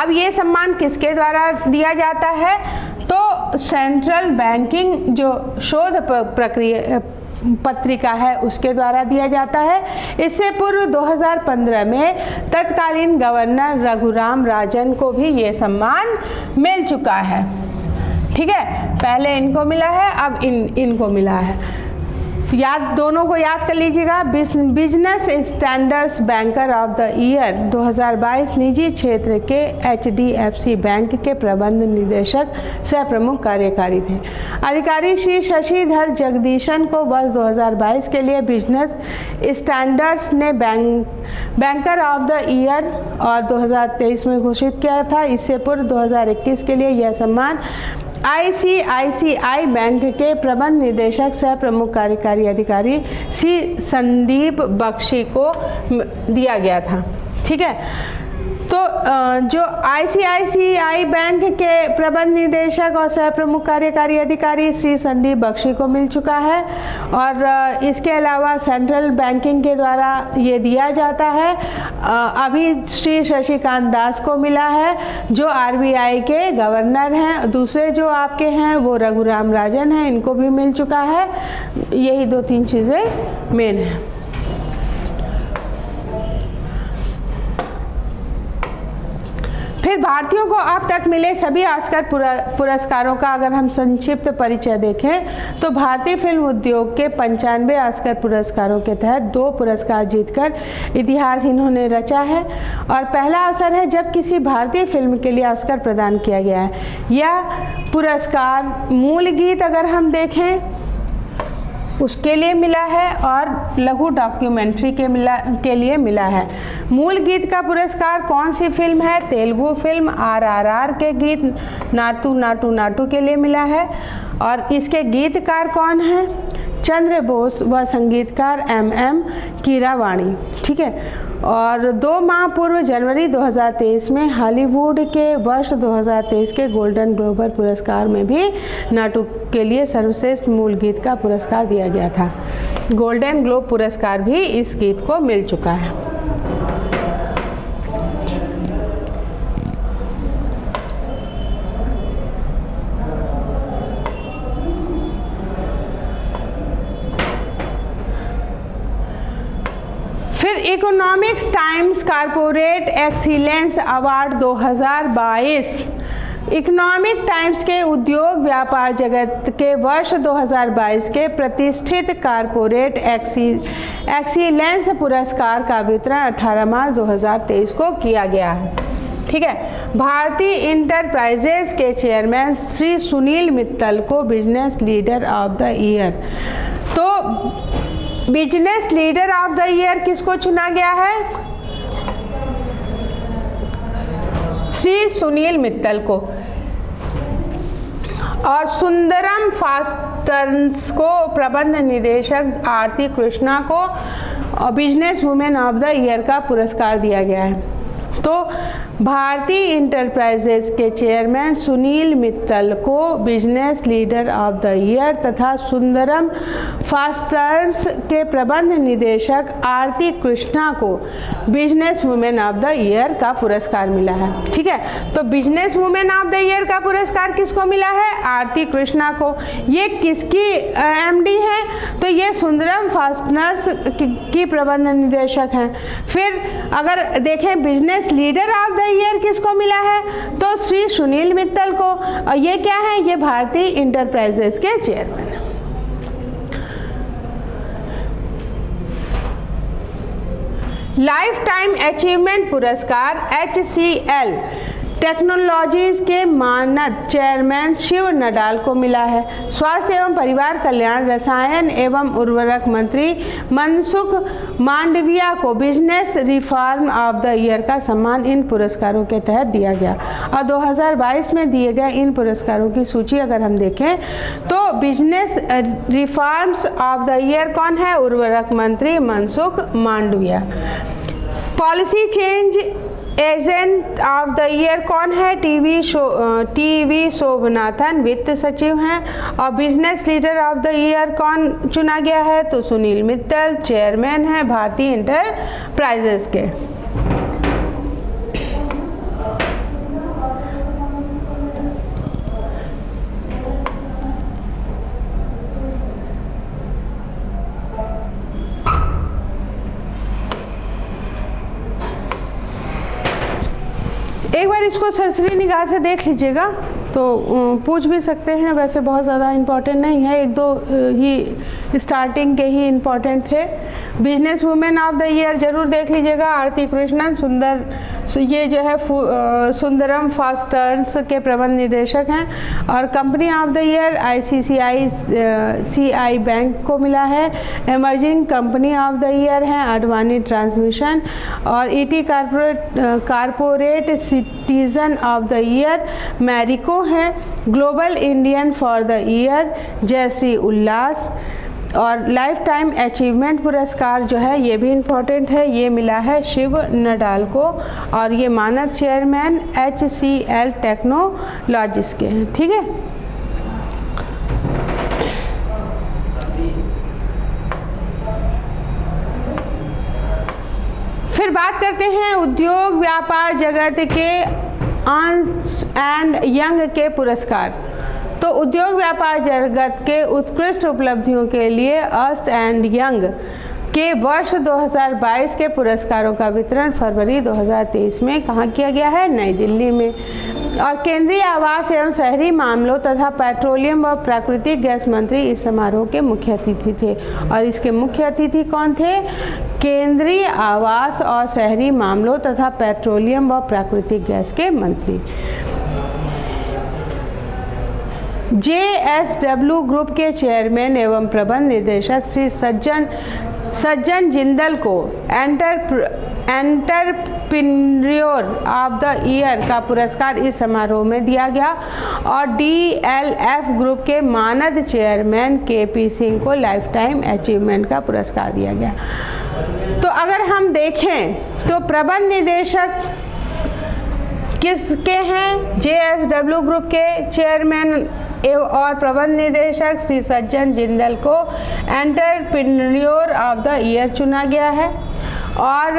अब ये सम्मान किसके द्वारा दिया जाता है? तो सेंट्रल बैंकिंग जो शोध पत्रिका है उसके द्वारा दिया जाता है। इससे पूर्व 2015 में तत्कालीन गवर्नर रघुराम राजन को भी ये सम्मान मिल चुका है। ठीक है, पहले इनको मिला है, अब इनको मिला है। दोनों को याद कर लीजिएगा। Business standards banker of the year 2022 निजी क्षेत्र के HDFC बैंक के प्रबंध निदेशक सह प्रमुख कार्यकारी थे। अधिकारी श्री शशिधर जगदीशन को वर्ष 2022 के लिए बिजनेस स्टैंडर्ड्स ने बैंकर ऑफ द ईयर और 2023 में घोषित किया था। इससे पूर्व 2021 के लिए यह सम्मान ICICI बैंक के प्रबंध निदेशक सह प्रमुख कार्यकारी अधिकारी श्री संदीप बख्शी को दिया गया था। ठीक है, तो जो ICICI बैंक के प्रबंध निदेशक और सह प्रमुख कार्यकारी अधिकारी श्री संदीप बख्शी को मिल चुका है, और इसके अलावा सेंट्रल बैंकिंग के द्वारा ये दिया जाता है। अभी श्री शशिकांत दास को मिला है जो RBI के गवर्नर हैं। दूसरे जो आपके हैं वो रघुराम राजन हैं, इनको भी मिल चुका है। यही 2-3 चीज़ें मेन हैं। फिर भारतीयों को अब तक मिले सभी ऑस्कर पुरस्कारों का अगर हम संक्षिप्त परिचय देखें तो भारतीय फिल्म उद्योग के 95 ऑस्कर पुरस्कारों के तहत 2 पुरस्कार जीतकर इतिहास इन्होंने रचा है, और पहला अवसर है जब किसी भारतीय फिल्म के लिए ऑस्कर प्रदान किया गया है। यह पुरस्कार मूल गीत अगर हम देखें उसके लिए मिला है, और लघु डॉक्यूमेंट्री के लिए मिला है। मूल गीत का पुरस्कार कौन सी फिल्म है? तेलुगु फिल्म RRR के गीत नाटू नाटू नाटू के लिए मिला है, और इसके गीतकार कौन हैं? चंद्र बोस व संगीतकार MM कीरावाणी। ठीक है, और 2 माह पूर्व जनवरी 2023 में हॉलीवुड के वर्ष 2023 के गोल्डन ग्लोब पुरस्कार में भी नाटू के लिए सर्वश्रेष्ठ मूल गीत का पुरस्कार दिया गया था। गोल्डन ग्लोब पुरस्कार भी इस गीत को मिल चुका है। फिर economics times corporate excellence award 2022 economic times के उद्योग व्यापार जगत के वर्ष 2022 के प्रतिष्ठित कॉरपोरेट एक्सीलेंस पुरस्कार का वितरण 18 मार्च 2023 को किया गया है। ठीक है। भारतीय इंटरप्राइजेज के चेयरमैन श्री सुनील मित्तल को business leader of the year. तो business leader of the year किसको चुना गया है? श्री सुनील मित्तल को। और सुंदरम फास्टर्स को प्रबंध निदेशक आरती कृष्णा को business women of the year का पुरस्कार दिया गया है। तो भारतीय इंटरप्राइजेज के चेयरमैन सुनील मित्तल को business leader of the year तथा सुंदरम फास्टर्स के प्रबंध निदेशक आरती कृष्णा को business women of the year का पुरस्कार मिला है। ठीक है, तो business women of the year का पुरस्कार किसको मिला है? आरती कृष्णा को। ये किसकी एमडी है? तो ये सुंदरम फास्टनर्स की प्रबंध निदेशक हैं। फिर अगर देखें business leader of the year किसको मिला है? तो श्री सुनील मित्तल को। और ये क्या है? ये भारतीय इंटरप्राइजेस के चेयरमैन हैं। लाइफ टाइम अचीवमेंट पुरस्कार HCL टेक्नोलॉजीज के मानद चेयरमैन शिव नडाल को मिला है। स्वास्थ्य एवं परिवार कल्याण, रसायन एवं उर्वरक मंत्री मनसुख मांडविया को business reform of the year का सम्मान इन पुरस्कारों के तहत दिया गया। और 2022 में दिए गए इन पुरस्कारों की सूची अगर हम देखें तो business reforms of the year कौन है? उर्वरक मंत्री Mansukh Mandaviya. Policy change agent of the year कौन है? टीवी शोभनाथन वित्त सचिव हैं। और business leader of the year कौन चुना गया है? तो सुनील मित्तल चेयरमैन हैं भारतीय इंटरप्राइजेज के। एक बार इसको सरसरी निगाह से देख लीजिएगा तो पूछ भी सकते हैं, वैसे बहुत ज़्यादा इम्पॉर्टेंट नहीं है, एक दो ही स्टार्टिंग के ही इम्पॉर्टेंट थे। Business women of the year जरूर देख लीजिएगा, आरती कृष्णन ये जो है सुंदरम फास्टर्स के प्रबंध निदेशक हैं। और company of the year ICICI bank को मिला है। Emerging company of the year हैं अडवाणी ट्रांसमिशन। और ET corporate citizen of the year Marico है। Global Indian for the year Jayashree Ullas. और लाइफ टाइम अचीवमेंट पुरस्कार जो है ये भी इम्पोर्टेंट है, ये मिला है शिव नडाल को। और ये मानद चेयरमैन HCL टेक्नोलॉजीज के हैं। ठीक है, फिर बात करते हैं उद्योग व्यापार जगत के अर्न्स्ट एंड यंग के पुरस्कार। तो उद्योग व्यापार जगत के उत्कृष्ट उपलब्धियों के लिए अर्न्स्ट एंड यंग के वर्ष 2022 के पुरस्कारों का वितरण फरवरी 2023 में कहाँ किया गया है? नई दिल्ली में। और केंद्रीय आवास एवं शहरी मामलों तथा पेट्रोलियम व प्राकृतिक गैस मंत्री इस समारोह के मुख्य अतिथि थे। और इसके मुख्य अतिथि कौन थे? केंद्रीय आवास और शहरी मामलों तथा पेट्रोलियम व प्राकृतिक गैस के मंत्री। JSW ग्रुप के चेयरमैन एवं प्रबंध निदेशक श्री सज्जन जिंदल को एंटरप्रेन्योर ऑफ द ईयर का पुरस्कार इस समारोह में दिया गया। और DLF ग्रुप के मानद चेयरमैन KP सिंह को लाइफ टाइम अचीवमेंट का पुरस्कार दिया गया। तो अगर हम देखें तो प्रबंध निदेशक किसके हैं? JSW ग्रुप के चेयरमैन और प्रबंध निदेशक श्री सज्जन जिंदल को एंटरप्रेन्योर ऑफ द ईयर चुना गया है। और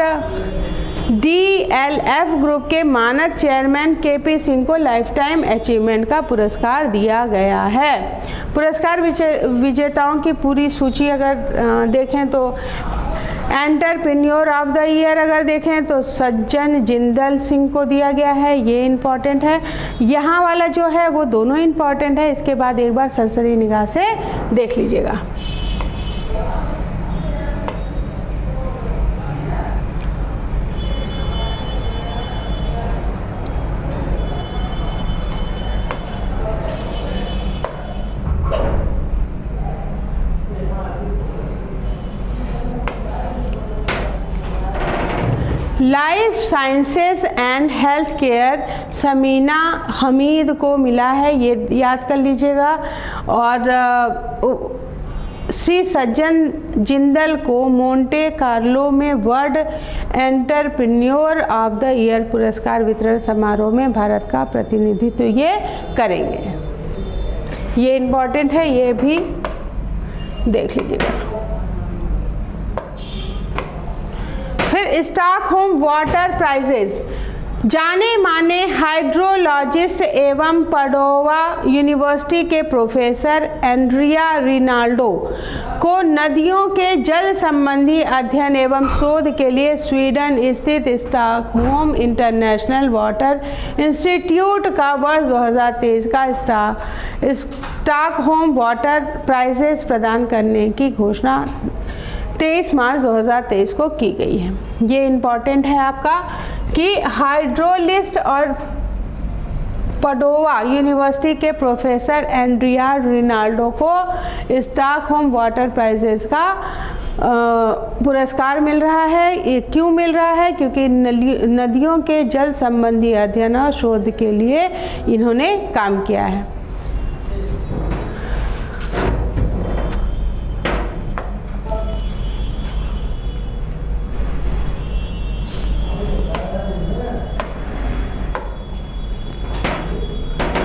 DLF ग्रुप के मानद चेयरमैन KP सिंह को लाइफ टाइम अचीवमेंट का पुरस्कार दिया गया है। पुरस्कार विजेताओं की पूरी सूची अगर देखें तो एंटरप्रेन्योर ऑफ द ईयर अगर देखें तो सज्जन जिंदल सिंह को दिया गया है, ये इम्पॉर्टेंट है। यहाँ वाला जो है वो दोनों इम्पॉर्टेंट है। इसके बाद एक बार सरसरी निगाह से देख लीजिएगा। Life sciences and health care Samina Hamid को मिला है, ये याद कर लीजिएगा। और श्री सज्जन जिंदल को मोंटे कार्लो में world entrepreneur of the year पुरस्कार वितरण समारोह में भारत का प्रतिनिधित्व ये करेंगे। ये इम्पोर्टेंट है, ये भी देख लीजिएगा। फिर स्टॉकहोम वाटर प्राइजेस, जाने माने हाइड्रोलॉजिस्ट एवं पडोवा यूनिवर्सिटी के प्रोफेसर एंड्रिया रिनाल्डो को नदियों के जल संबंधी अध्ययन एवं शोध के लिए स्वीडन स्थित स्टॉकहोम इंटरनेशनल वाटर इंस्टीट्यूट का वर्ष 2023 का स्टॉकहोम वाटर प्राइजेस प्रदान करने की घोषणा 23 मार्च 2023 को की गई है। ये इम्पॉर्टेंट है आपका कि हाइड्रोलिस्ट और पडोवा यूनिवर्सिटी के प्रोफेसर एंड्रिया रिनाल्डो को स्टॉकहोम वाटर प्राइजेस का पुरस्कार मिल रहा है। ये क्यों मिल रहा है? क्योंकि नदियों के जल संबंधी अध्ययन और शोध के लिए इन्होंने काम किया है।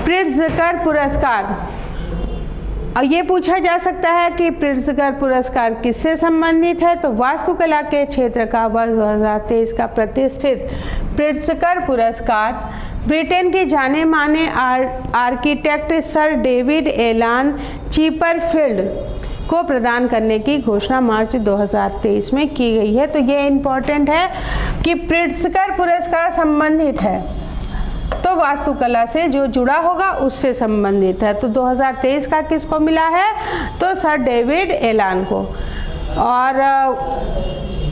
प्रिट्जकर पुरस्कार, और ये पूछा जा सकता है कि प्रिट्जकर पुरस्कार किससे संबंधित है, तो वास्तुकला के क्षेत्र का वर्ष 2023 का प्रतिष्ठित प्रिट्जकर पुरस्कार ब्रिटेन के जाने माने आर्किटेक्ट सर डेविड एलान चिपरफील्ड को प्रदान करने की घोषणा मार्च 2023 में की गई है। तो ये इम्पोर्टेंट है कि प्रिट्जकर पुरस्कार संबंधित है, तो वास्तुकला से जो जुड़ा होगा उससे संबंधित है। तो 2023 का किसको मिला है? तो सर डेविड एलान को। और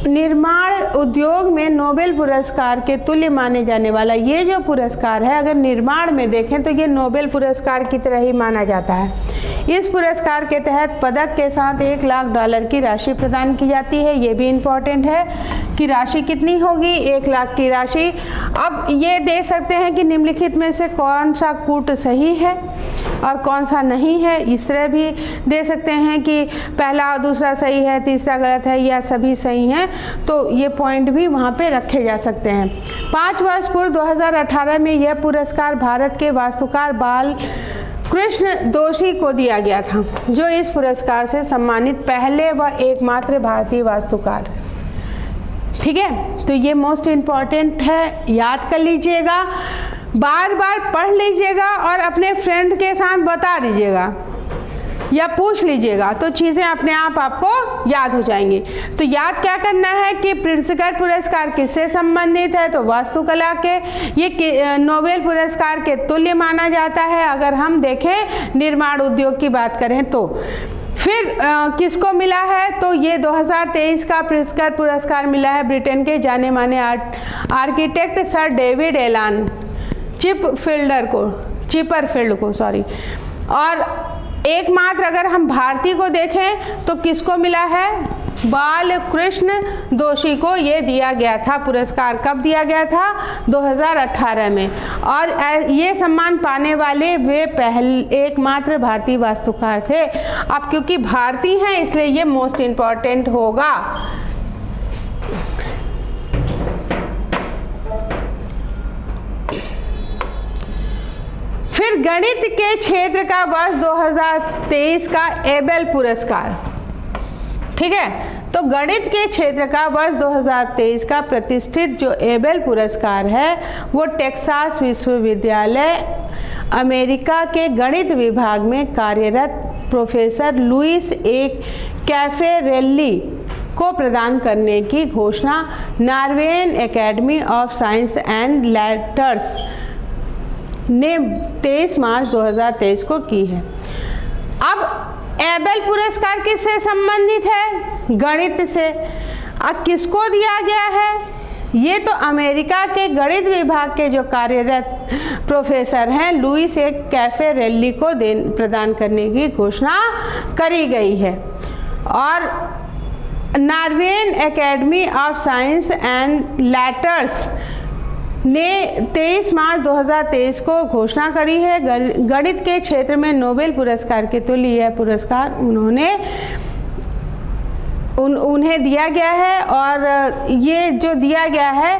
निर्माण उद्योग में नोबेल पुरस्कार के तुल्य माने जाने वाला ये जो पुरस्कार है, अगर निर्माण में देखें तो ये नोबेल पुरस्कार की तरह ही माना जाता है। इस पुरस्कार के तहत पदक के साथ $1 लाख की राशि प्रदान की जाती है। ये भी इम्पोर्टेंट है कि राशि कितनी होगी, 1 लाख की राशि। अब ये दे सकते हैं कि निम्नलिखित में से कौन सा कूट सही है और कौन सा नहीं है। इस तरह भी दे सकते हैं कि पहला और दूसरा सही है, तीसरा गलत है, या सभी सही हैं। तो ये पॉइंट भी वहाँ पे रखे जा सकते हैं। 5 वर्ष पूर्व 2018 में यह पुरस्कार भारत के वास्तुकार बाल कृष्ण दोषी को दिया गया था, जो इस पुरस्कार से सम्मानित पहले व एकमात्र भारतीय वास्तुकार। ठीक है, तो ये मोस्ट इम्पॉर्टेंट है, याद कर लीजिएगा, बार बार पढ़ लीजिएगा और अपने फ्रेंड के साथ बता दीजिएगा या पूछ लीजिएगा, तो चीज़ें अपने आप आपको याद हो जाएंगी। तो याद क्या करना है कि प्रिट्जकर पुरस्कार किससे संबंधित है, तो वास्तुकला के। ये नोबेल पुरस्कार के तुल्य माना जाता है अगर हम देखें निर्माण उद्योग की बात करें तो। फिर किसको मिला है, तो ये 2023 का प्रिट्जकर पुरस्कार मिला है ब्रिटेन के जाने माने आर्किटेक्ट सर डेविड एलान चिपरफील्ड को। और एकमात्र अगर हम भारतीय को देखें तो किसको मिला है, बाल कृष्ण दोषी को ये दिया गया था पुरस्कार। कब दिया गया था? 2018 में। और ये सम्मान पाने वाले वे एकमात्र भारतीय वास्तुकार थे। अब क्योंकि भारतीय हैं इसलिए ये मोस्ट इम्पॉर्टेंट होगा। फिर गणित के क्षेत्र का वर्ष 2023 का एबेल पुरस्कार। ठीक है, तो गणित के क्षेत्र का वर्ष 2023 का प्रतिष्ठित जो एबेल पुरस्कार है वो टेक्सास विश्वविद्यालय अमेरिका के गणित विभाग में कार्यरत प्रोफेसर लुइस ए कैफेरेल्ली को प्रदान करने की घोषणा Norwegian academy of science and letters ने 23 मार्च 2023 को की है। अब एबेल पुरस्कार किससे संबंधित है? गणित से। अब किसको दिया गया है? ये तो अमेरिका के गणित विभाग के जो कार्यरत प्रोफेसर हैं लुइस ए कैफेरेल्ली को प्रदान करने की घोषणा करी गई है। और Norwegian academy of science and letters ने 23 मार्च 2023 को घोषणा करी है। गणित के क्षेत्र में नोबेल पुरस्कार के तुल्य यह पुरस्कार उन्हें दिया गया है। और ये जो दिया गया है,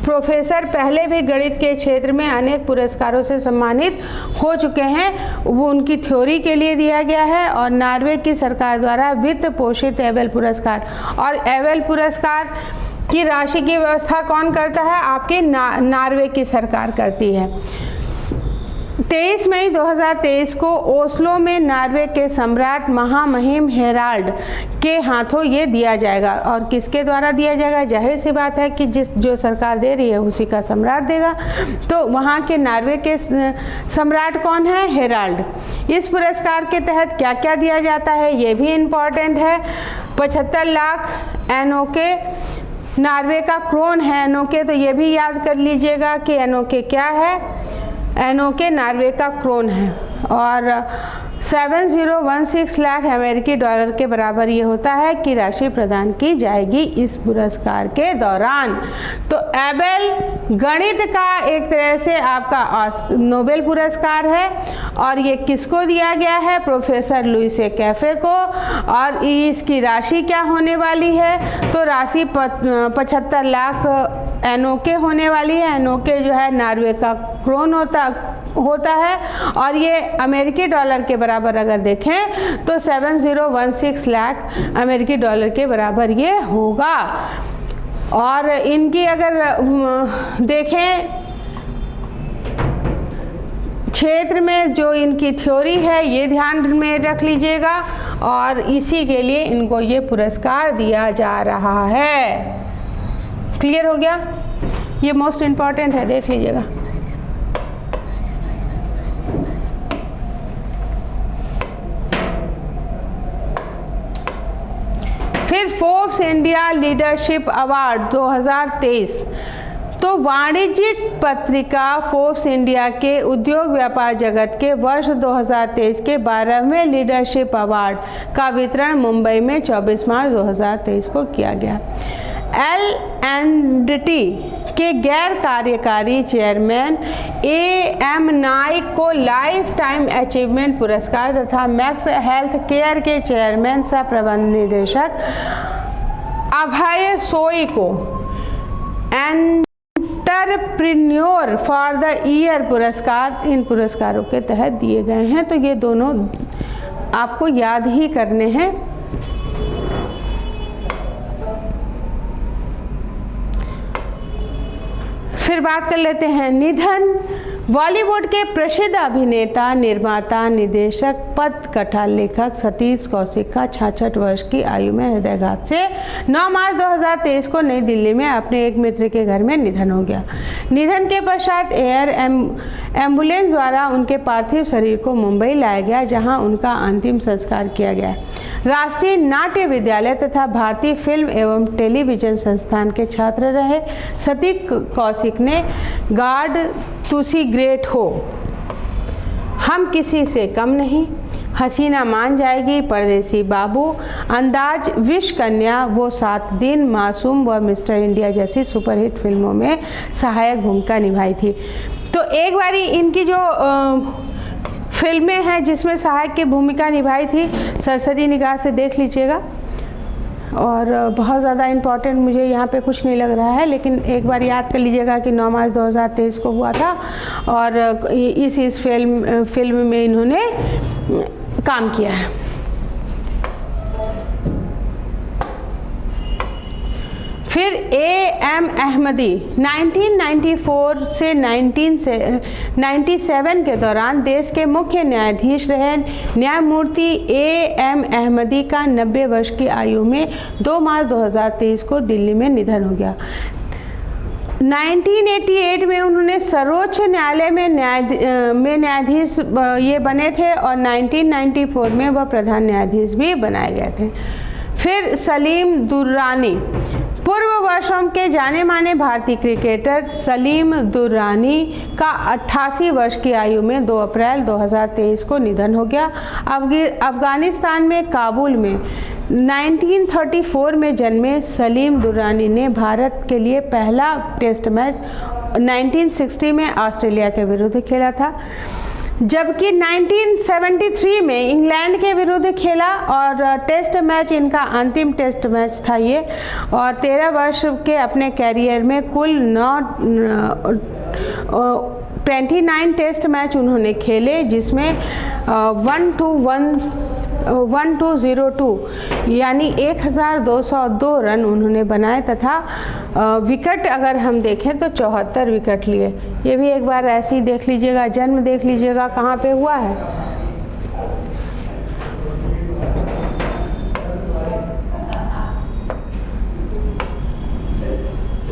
प्रोफेसर पहले भी गणित के क्षेत्र में अनेक पुरस्कारों से सम्मानित हो चुके हैं। वो उनकी थ्योरी के लिए दिया गया है और नॉर्वे की सरकार द्वारा वित्त पोषित एबेल पुरस्कार, और एबेल पुरस्कार की राशि की व्यवस्था कौन करता है? आपकी नॉर्वे की सरकार करती है। 23 मई 2023 को ओस्लो में नॉर्वे के सम्राट महामहिम हेराल्ड के हाथों ये दिया जाएगा। और किसके द्वारा दिया जाएगा? जाहिर सी बात है कि जो सरकार दे रही है उसी का सम्राट देगा। तो वहाँ के नॉर्वे के सम्राट कौन है? हेराल्ड। इस पुरस्कार के तहत क्या क्या दिया जाता है ये भी इम्पॉर्टेंट है। 75 लाख एनओके, नॉर्वे का क्रोन है एनओके, तो ये भी याद कर लीजिएगा कि एनओके क्या है। एनओके नॉर्वे का क्रोन है। और 7016 लाख अमेरिकी डॉलर के बराबर ये होता है कि राशि प्रदान की जाएगी इस पुरस्कार के दौरान। तो एबेल गणित का एक तरह से आपका नोबेल पुरस्कार है और ये किसको दिया गया है? प्रोफेसर लुईस कैफे को। और इसकी राशि क्या होने वाली है? तो राशि 75 लाख एनओके होने वाली है। एनओके जो है नॉर्वे का क्रोन होता है और ये अमेरिकी डॉलर के बराबर अगर देखें तो 7016 लाख अमेरिकी डॉलर के बराबर ये होगा। और इनकी अगर देखें क्षेत्र में जो इनकी थ्योरी है ये ध्यान में रख लीजिएगा और इसी के लिए इनको ये पुरस्कार दिया जा रहा है। क्लियर हो गया? ये मोस्ट इम्पॉर्टेंट है, देख लीजिएगा। फिर फोर्ब्स इंडिया लीडरशिप अवार्ड 2023, तो वाणिज्यिक पत्रिका फोर्ब्स इंडिया के उद्योग व्यापार जगत के वर्ष 2023 के 12वें लीडरशिप अवार्ड का वितरण मुंबई में 24 मार्च 2023 को किया गया। L&T के गैर कार्यकारी चेयरमैन AM नाइक को लाइफ टाइम अचीवमेंट पुरस्कार तथा मैक्स हेल्थ केयर के चेयरमैन सह प्रबंध निदेशक अभय सोई को एंटरप्रेन्योर फॉर द ईयर पुरस्कार इन पुरस्कारों के तहत दिए गए हैं। तो ये दोनों आपको याद ही करने हैं। फिर बात कर लेते हैं निधन। बॉलीवुड के प्रसिद्ध अभिनेता, निर्माता, निदेशक, पटकथा लेखक सतीश कौशिक का 66 वर्ष की आयु में हृदयाघात से 9 मार्च 2023 को नई दिल्ली में अपने एक मित्र के घर में निधन हो गया। निधन के पश्चात एयर एम्बुलेंस द्वारा उनके पार्थिव शरीर को मुंबई लाया गया, जहां उनका अंतिम संस्कार किया गया। राष्ट्रीय नाट्य विद्यालय तथा भारतीय फिल्म एवं टेलीविजन संस्थान के छात्र रहे सतीश कौशिक ने गॉड तुसी ग्रेट हो, हम किसी से कम नहीं, हसीना मान जाएगी, परदेसी बाबू, अंदाज, विश कन्या, वो 7 दिन, मासूम व मिस्टर इंडिया जैसी सुपरहिट फिल्मों में सहायक भूमिका निभाई थी। तो एक बारी इनकी जो फिल्में हैं जिसमें सहायक की भूमिका निभाई थी, सरसरी निगाह से देख लीजिएगा। और बहुत ज़्यादा इम्पॉर्टेंट मुझे यहाँ पे कुछ नहीं लग रहा है, लेकिन एक बार याद कर लीजिएगा कि 9 मार्च 2023 को हुआ था और इस फिल्म में इन्होंने काम किया है। फिर AM अहमदी 1994 से 1997 के दौरान देश के मुख्य न्यायाधीश रहे। न्यायमूर्ति AM अहमदी का 90 वर्ष की आयु में 2 मार्च 2023 को दिल्ली में निधन हो गया। 1988 में उन्होंने सर्वोच्च न्यायालय में न्यायाधीश ये बने थे और 1994 में वह प्रधान न्यायाधीश भी बनाए गए थे। फिर सलीम दुर्रानी, पूर्व वर्षों के जाने माने भारतीय क्रिकेटर सलीम दुर्रानी का 88 वर्ष की आयु में 2 अप्रैल 2023 को निधन हो गया। अफगानिस्तान में काबुल में 1934 में जन्मे सलीम दुर्रानी ने भारत के लिए पहला टेस्ट मैच 1960 में ऑस्ट्रेलिया के विरुद्ध खेला था, जबकि 1973 में इंग्लैंड के विरुद्ध खेला और टेस्ट मैच इनका अंतिम टेस्ट मैच था ये। और 13 वर्ष के अपने कैरियर में कुल 29 टेस्ट मैच उन्होंने खेले, जिसमें 1202 यानी 1202 रन उन्होंने बनाए तथा विकेट अगर हम देखें तो 74 विकेट लिए। ये भी एक बार ऐसे ही देख लीजिएगा, जन्म देख लीजिएगा कहाँ पे हुआ है।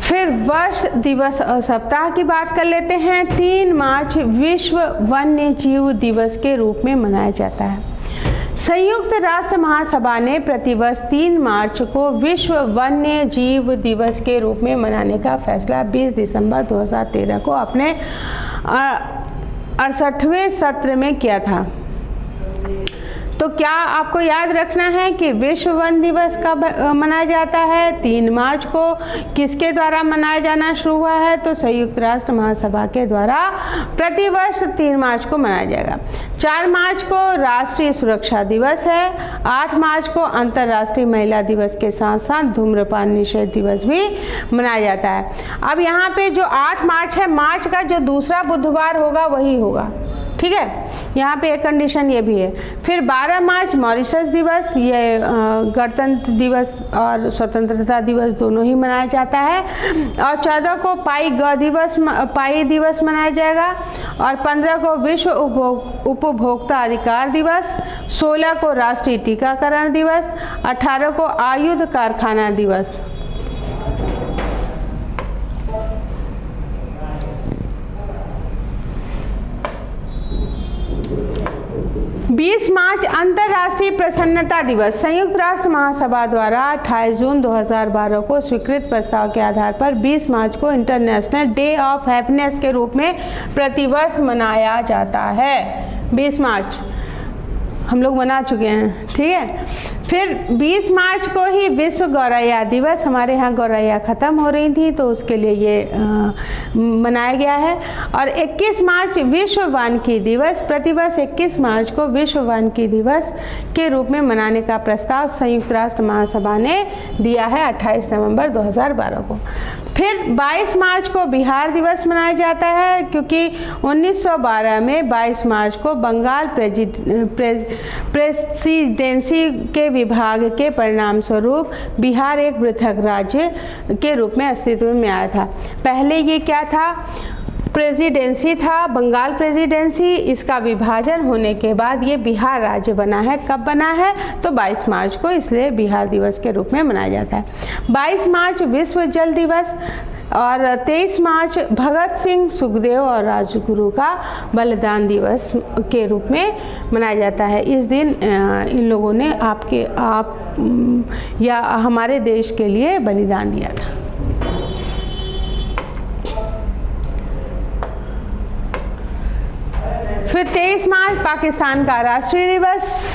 फिर वर्ष दिवस और सप्ताह की बात कर लेते हैं। 3 मार्च विश्व वन्य जीव दिवस के रूप में मनाया जाता है। संयुक्त राष्ट्र महासभा ने प्रतिवर्ष 3 मार्च को विश्व वन्य जीव दिवस के रूप में मनाने का फैसला 20 दिसंबर 2013 को अपने 68वें सत्र में किया था। तो क्या आपको याद रखना है कि विश्व वन दिवस कब मनाया जाता है? 3 मार्च को। किसके द्वारा मनाया जाना शुरू हुआ है? तो संयुक्त राष्ट्र महासभा के द्वारा प्रतिवर्ष 3 मार्च को मनाया जाएगा। 4 मार्च को राष्ट्रीय सुरक्षा दिवस है। 8 मार्च को अंतर्राष्ट्रीय महिला दिवस के साथ साथ धूम्रपान निषेध दिवस भी मनाया जाता है। अब यहाँ पे जो 8 मार्च है, मार्च का जो दूसरा बुधवार होगा वही होगा, ठीक है। यहाँ पे एक कंडीशन ये भी है। फिर 12 मार्च मॉरिशस दिवस, ये गणतंत्र दिवस और स्वतंत्रता दिवस दोनों ही मनाया जाता है। और 14 को पाई दिवस मनाया जाएगा। और 15 को विश्व उपभोक्ता अधिकार दिवस, 16 को राष्ट्रीय टीकाकरण दिवस, 18 को आयुध कारखाना दिवस। 20 मार्च अंतर्राष्ट्रीय प्रसन्नता दिवस। संयुक्त राष्ट्र महासभा द्वारा 28 जून 2012 को स्वीकृत प्रस्ताव के आधार पर 20 मार्च को इंटरनेशनल डे ऑफ हैप्पीनेस के रूप में प्रतिवर्ष मनाया जाता है। 20 मार्च हम लोग मना चुके हैं, ठीक है। फिर 20 मार्च को ही विश्व गौरैया दिवस, हमारे यहाँ गौरैया ख़त्म हो रही थी तो उसके लिए ये मनाया गया है। और 21 मार्च विश्व वानिकी दिवस, प्रतिवर्ष 21 मार्च को विश्व वानिकी दिवस के रूप में मनाने का प्रस्ताव संयुक्त राष्ट्र महासभा ने दिया है 28 नवंबर 2012 को। फिर 22 मार्च को बिहार दिवस मनाया जाता है, क्योंकि 1912 में 22 मार्च को बंगाल प्रेसिडेंसी के विभाग के परिणाम स्वरूप बिहार एक पृथक राज्य के रूप में अस्तित्व में आया था। पहले ये क्या था? प्रेसिडेंसी था, बंगाल प्रेसिडेंसी। इसका विभाजन होने के बाद ये बिहार राज्य बना है। कब बना है? तो 22 मार्च को, इसलिए बिहार दिवस के रूप में मनाया जाता है। 22 मार्च विश्व जल दिवस और 23 मार्च भगत सिंह, सुखदेव और राजगुरु का बलिदान दिवस के रूप में मनाया जाता है। इस दिन इन लोगों ने या हमारे देश के लिए बलिदान दिया था। फिर 23 मार्च पाकिस्तान का राष्ट्रीय दिवस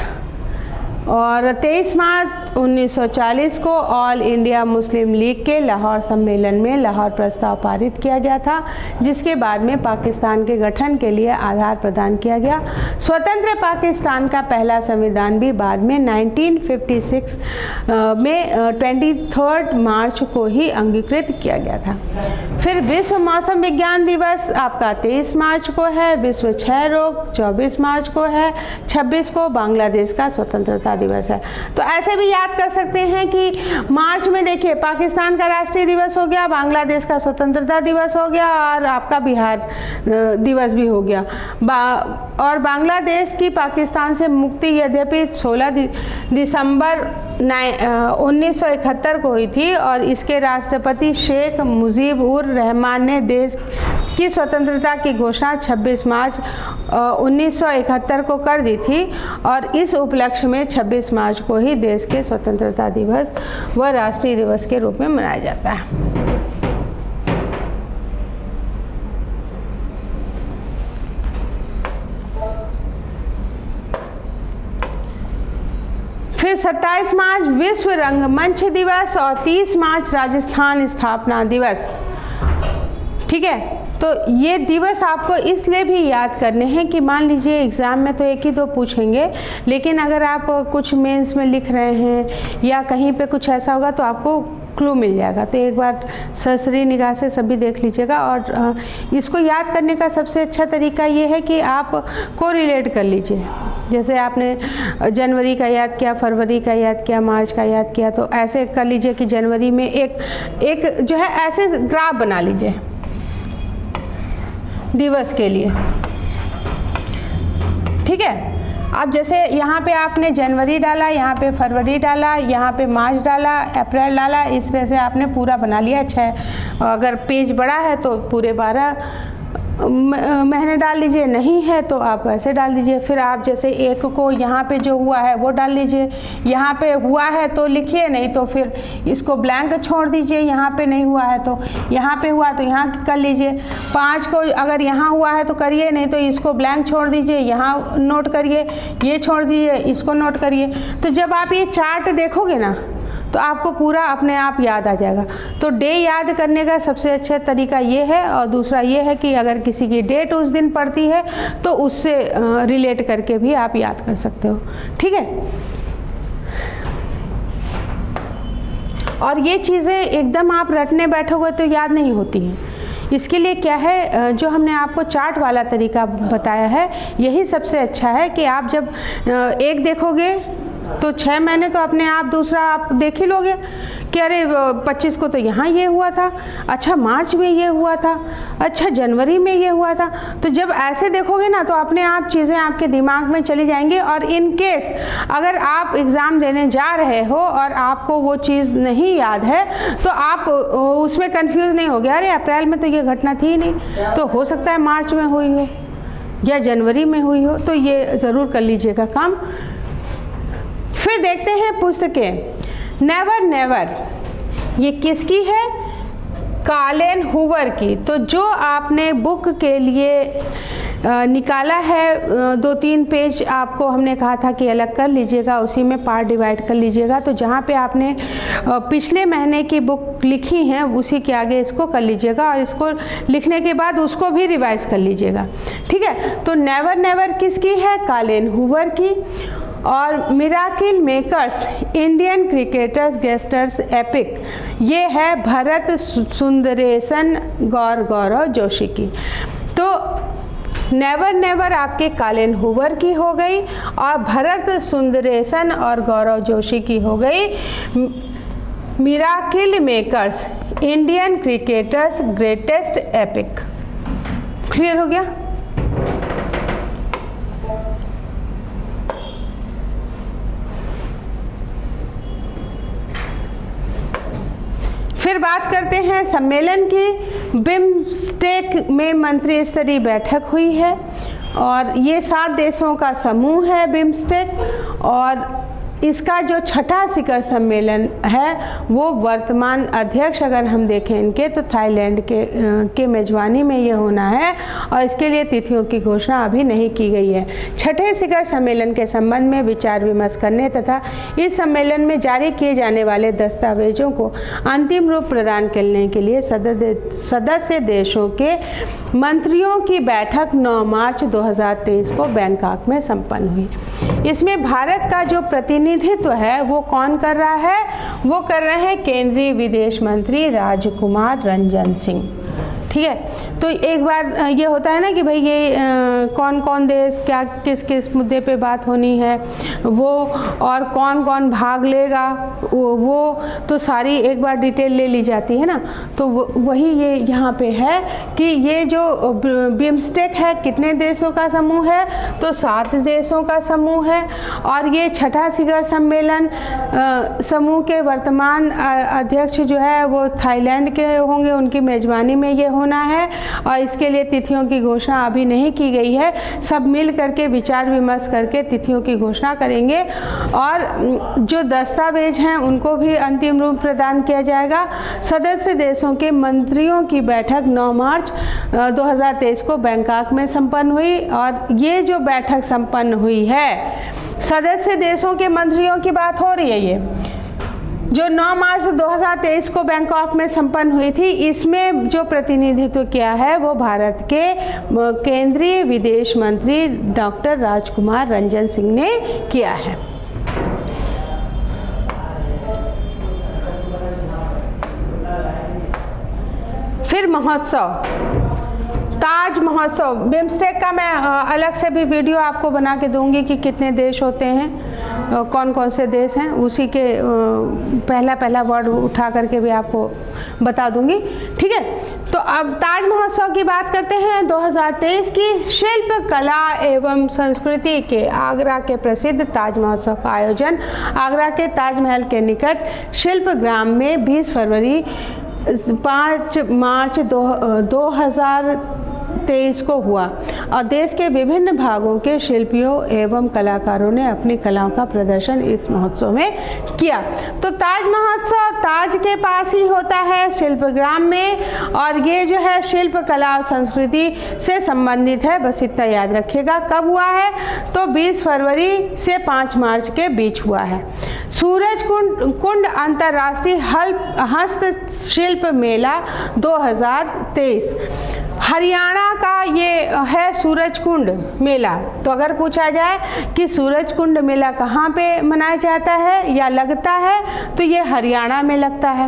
और 23 मार्च 1940 को ऑल इंडिया मुस्लिम लीग के लाहौर सम्मेलन में लाहौर प्रस्ताव पारित किया गया था, जिसके बाद में पाकिस्तान के गठन के लिए आधार प्रदान किया गया। स्वतंत्र पाकिस्तान का पहला संविधान भी बाद में 1956 में 23 मार्च को ही अंगीकृत किया गया था। फिर विश्व मौसम विज्ञान दिवस आपका 23 मार्च को है। विश्व क्षय रोग 24 मार्च को है। 26 को बांग्लादेश का स्वतंत्रता दिवस है। तो ऐसे भी याद कर सकते हैं कि मार्च में देखिए पाकिस्तान का राष्ट्रीय दिवस हो गया, बांग्लादेश का स्वतंत्रता दिवस हो गया और आपका बिहार दिवस भी हो गया। और बांग्लादेश की पाकिस्तान से मुक्ति यद्यपि 16 दिसंबर 1971 को हुई थी और इसके राष्ट्रपति शेख मुजीब उर रहमान ने देश की स्वतंत्रता की घोषणा 26 मार्च 1971 को कर दी थी और इस उपलक्ष्य में 26 मार्च को ही देश के स्वतंत्रता दिवस व राष्ट्रीय दिवस के रूप में मनाया जाता है। फिर 27 मार्च विश्व रंगमंच दिवस और 30 मार्च राजस्थान स्थापना दिवस। ठीक है, तो ये दिवस आपको इसलिए भी याद करने हैं कि मान लीजिए एग्ज़ाम में तो एक ही दो पूछेंगे, लेकिन अगर आप कुछ मेंस में लिख रहे हैं या कहीं पे कुछ ऐसा होगा तो आपको क्लू मिल जाएगा। तो एक बार सरसरी निगाह से सभी देख लीजिएगा। और इसको याद करने का सबसे अच्छा तरीका ये है कि आप को रिलेट कर लीजिए। जैसे आपने जनवरी का याद किया, फरवरी का याद किया, मार्च का याद किया, तो ऐसे कर लीजिए कि जनवरी में एक जो है ऐसे ग्राफ बना लीजिए दिवस के लिए। ठीक है, अब जैसे यहाँ पे आपने जनवरी डाला, यहाँ पे फरवरी डाला, यहाँ पे मार्च डाला, अप्रैल डाला, इस तरह से आपने पूरा बना लिया। 6 अगर पेज बड़ा है तो पूरे 12 महीने डाल लीजिए, नहीं है तो आप ऐसे डाल दीजिए। फिर आप जैसे 1 को यहाँ पे जो हुआ है वो डाल लीजिए, यहाँ पे हुआ है तो लिखिए, नहीं तो फिर इसको ब्लैंक छोड़ दीजिए। यहाँ पे नहीं हुआ है तो यहाँ पे हुआ तो यहाँ कर लीजिए। 5 को अगर यहाँ हुआ है तो करिए, नहीं तो इसको ब्लैंक छोड़ दीजिए, यहाँ नोट करिए, ये छोड़ दीजिए, इसको नोट करिए। तो जब आप ये चार्ट देखोगे ना तो आपको पूरा अपने आप याद आ जाएगा। तो डे याद करने का सबसे अच्छा तरीका ये है। और दूसरा ये है कि अगर किसी की डेट उस दिन पड़ती है तो उससे रिलेट करके भी आप याद कर सकते हो। ठीक है, और ये चीज़ें एकदम आप रटने बैठोगे तो याद नहीं होती हैं। इसके लिए क्या है, जो हमने आपको चार्ट वाला तरीका बताया है यही सबसे अच्छा है कि आप जब एक देखोगे तो 6 महीने तो अपने आप दूसरा आप देख ही लोगे कि अरे 25 को तो यहाँ ये हुआ था, अच्छा मार्च में ये हुआ था, अच्छा जनवरी में ये हुआ था। तो जब ऐसे देखोगे ना तो अपने आप चीज़ें आपके दिमाग में चली जाएंगी। और इन केस अगर आप एग्ज़ाम देने जा रहे हो और आपको वो चीज़ नहीं याद है तो आप उसमें कंफ्यूज नहीं हो गया, अरे अप्रैल में तो ये घटना थी ही नहीं, तो हो सकता है मार्च में हुई हो या जनवरी में हुई हो। तो ये ज़रूर कर लीजिएगा काम। फिर देखते हैं पुस्तकें। नेवर नेवर ये किसकी है? कॉलिन हूवर की। तो जो आपने बुक के लिए निकाला है 2-3 पेज आपको हमने कहा था कि अलग कर लीजिएगा, उसी में पार्ट डिवाइड कर लीजिएगा। तो जहाँ पे आपने पिछले महीने की बुक लिखी हैं उसी के आगे इसको कर लीजिएगा और इसको लिखने के बाद उसको भी रिवाइज कर लीजिएगा। ठीक है, तो नेवर नेवर किसकी है? कॉलिन हूवर की। और miracle makers Indian cricketers gestures epic ये है भरत सुंदरेशन गौरव जोशी की। तो नेवर नेवर आपके कॉलिन हूवर की हो गई और भरत सुंदरेशन और गौरव जोशी की हो गई miracle makers Indian cricketers greatest epic. Clear हो गया? फिर बात करते हैं सम्मेलन की। बिम्स्टेक में मंत्री स्तरीय बैठक हुई है और ये 7 देशों का समूह है बिम्स्टेक। और इसका जो 6ठा शिखर सम्मेलन है वो वर्तमान अध्यक्ष अगर हम देखें इनके तो थाईलैंड के मेजबानी में ये होना है और इसके लिए तिथियों की घोषणा अभी नहीं की गई है। 6ठे शिखर सम्मेलन के संबंध में विचार विमर्श करने तथा इस सम्मेलन में जारी किए जाने वाले दस्तावेजों को अंतिम रूप प्रदान करने के लिए सदस्य देशों के मंत्रियों की बैठक 9 मार्च 2023 को बैंकॉक में संपन्न हुई। इसमें भारत का जो प्रतिनिधित्व है वो कौन कर रहा है? वो कर रहे हैं केंद्रीय विदेश मंत्री राजकुमार रंजन सिंह। ठीक है, तो एक बार ये होता है ना कि भाई ये कौन कौन देश क्या किस किस मुद्दे पे बात होनी है वो और कौन कौन भाग लेगा वो तो सारी एक बार डिटेल ले ली जाती है ना। तो वही ये यहाँ पे है कि ये जो बिम्स्टेक है कितने देशों का समूह है? तो 7 देशों का समूह है। और ये 6ठा शिखर सम्मेलन समूह के वर्तमान अध्यक्ष जो है वो थाईलैंड के होंगे, उनकी मेजबानी में ये होना होना है और इसके लिए तिथियों की घोषणा अभी नहीं की गई है। सब मिल करके विचार विमर्श करके तिथियों की घोषणा करेंगे और जो दस्तावेज हैं उनको भी अंतिम रूप प्रदान किया जाएगा। सदस्य देशों के मंत्रियों की बैठक 9 मार्च 2023 को बैंकॉक में संपन्न हुई और ये जो बैठक संपन्न हुई है, सदस्य देशों के मंत्रियों की बात हो रही है, ये जो 9 मार्च 2023 को बैंकॉक में संपन्न हुई थी, इसमें जो प्रतिनिधित्व किया है वो भारत के केंद्रीय विदेश मंत्री डॉक्टर राजकुमार रंजन सिंह ने किया है। फिर महोत्सव, ताज महोत्सव, बिम्स्टेक का मैं अलग से भी वीडियो आपको बना के दूंगी कि कितने देश होते हैं, कौन कौन से देश हैं, उसी के पहला वर्ड उठा करके भी आपको बता दूंगी। ठीक है, तो अब ताज महोत्सव की बात करते हैं। 2023 की शिल्प कला एवं संस्कृति के आगरा के प्रसिद्ध ताज महोत्सव का आयोजन आगरा के ताजमहल के निकट शिल्प ग्राम में 20 फरवरी 5 मार्च 2023 को हुआ और देश के विभिन्न भागों के शिल्पियों एवं कलाकारों ने अपनी कलाओं का प्रदर्शन इस महोत्सव में किया। तो ताज महोत्सव ताज के पास ही होता है, शिल्पग्राम में, और ये जो है शिल्प कला और संस्कृति से संबंधित है। बस इतना याद रखिएगा। कब हुआ है? तो 20 फरवरी से 5 मार्च के बीच हुआ है। सूरज कुंड अंतर्राष्ट्रीय हस्तशिल्प मेला 2023 हरियाणा का ये है सूरज कुंड मेला। तो अगर पूछा जाए कि सूरज कुंड मेला कहाँ पे मनाया जाता है या लगता है, तो ये हरियाणा में लगता है।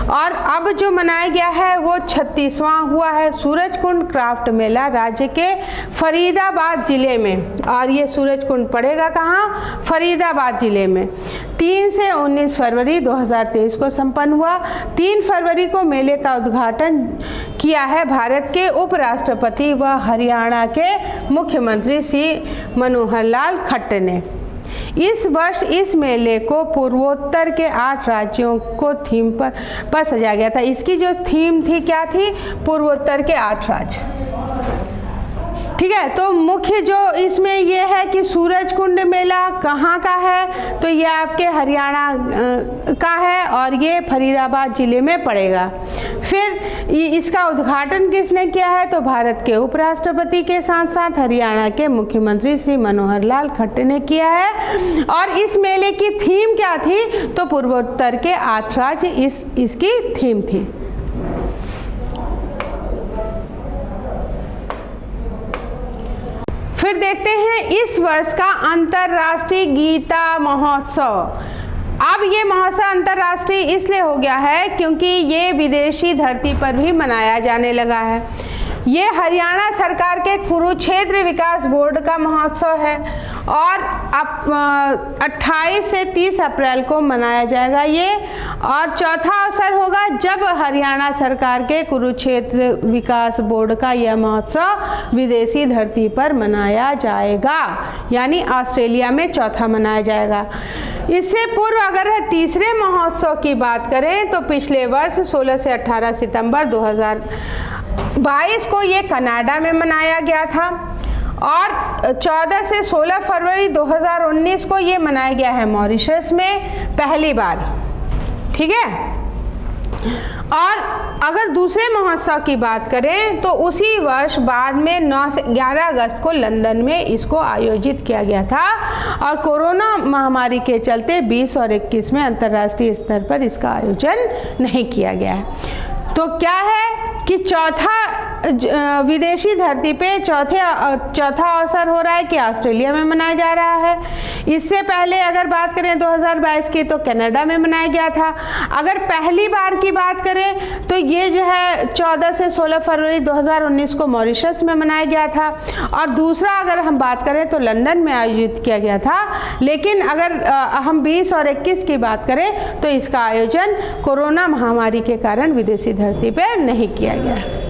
और अब जो मनाया गया है वो 36वां हुआ है। सूरज कुंड क्राफ्ट मेला राज्य के फरीदाबाद जिले में, और ये सूरज कुंड पड़ेगा कहाँ? फरीदाबाद जिले में। 3 से 19 फरवरी 2023 को संपन्न हुआ। 3 फरवरी को मेले का उद्घाटन किया है भारत के उपराष्ट्रपति व हरियाणा के मुख्यमंत्री श्री मनोहर लाल खट्टर ने। इस वर्ष इस मेले को पूर्वोत्तर के 8 राज्यों को थीम पर सजाया गया था। इसकी जो थीम थी क्या थी? पूर्वोत्तर के 8 राज्य। ठीक है, तो मुख्य जो इसमें ये है कि सूरज कुंड मेला कहाँ का है? तो ये आपके हरियाणा का है और ये फरीदाबाद जिले में पड़ेगा। फिर इसका उद्घाटन किसने किया है? तो भारत के उपराष्ट्रपति के साथ साथ हरियाणा के मुख्यमंत्री श्री मनोहर लाल खट्टर ने किया है। और इस मेले की थीम क्या थी? तो पूर्वोत्तर के 8 राज्य इसकी थीम थी। फिर देखते हैं इस वर्ष का अंतर्राष्ट्रीय गीता महोत्सव। अब ये महोत्सव अंतर्राष्ट्रीय इसलिए हो गया है क्योंकि ये विदेशी धरती पर भी मनाया जाने लगा है। ये हरियाणा सरकार के कुरुक्षेत्र विकास बोर्ड का महोत्सव है और अब 28 से 30 अप्रैल को मनाया जाएगा ये। और चौथा अवसर होगा जब हरियाणा सरकार के कुरुक्षेत्र विकास बोर्ड का यह महोत्सव विदेशी धरती पर मनाया जाएगा, यानी ऑस्ट्रेलिया में चौथा मनाया जाएगा। इससे पूर्व अगर तीसरे महोत्सव की बात करें तो पिछले वर्ष 16 से 18 सितंबर 2022 को ये कनाडा में मनाया गया था और 14 से 16 फरवरी 2019 को ये मनाया गया है मॉरिशस में पहली बार। ठीक है, और अगर दूसरे महोत्सव की बात करें तो उसी वर्ष बाद में 9 से 11 अगस्त को लंदन में इसको आयोजित किया गया था और कोरोना महामारी के चलते 20 और 21 में अंतर्राष्ट्रीय स्तर पर इसका आयोजन नहीं किया गया है। तो क्या है कि चौथा विदेशी धरती पे चौथा अवसर हो रहा है कि ऑस्ट्रेलिया में मनाया जा रहा है। इससे पहले अगर बात करें 2022 की तो कनाडा में मनाया गया था। अगर पहली बार की बात करें तो ये जो है 14 से 16 फरवरी 2019 को मॉरिशस में मनाया गया था और दूसरा अगर हम बात करें तो लंदन में आयोजित किया गया था। लेकिन अगर हम 20 और 21 की बात करें तो इसका आयोजन कोरोना महामारी के कारण विदेशी धरती पर नहीं किया गया।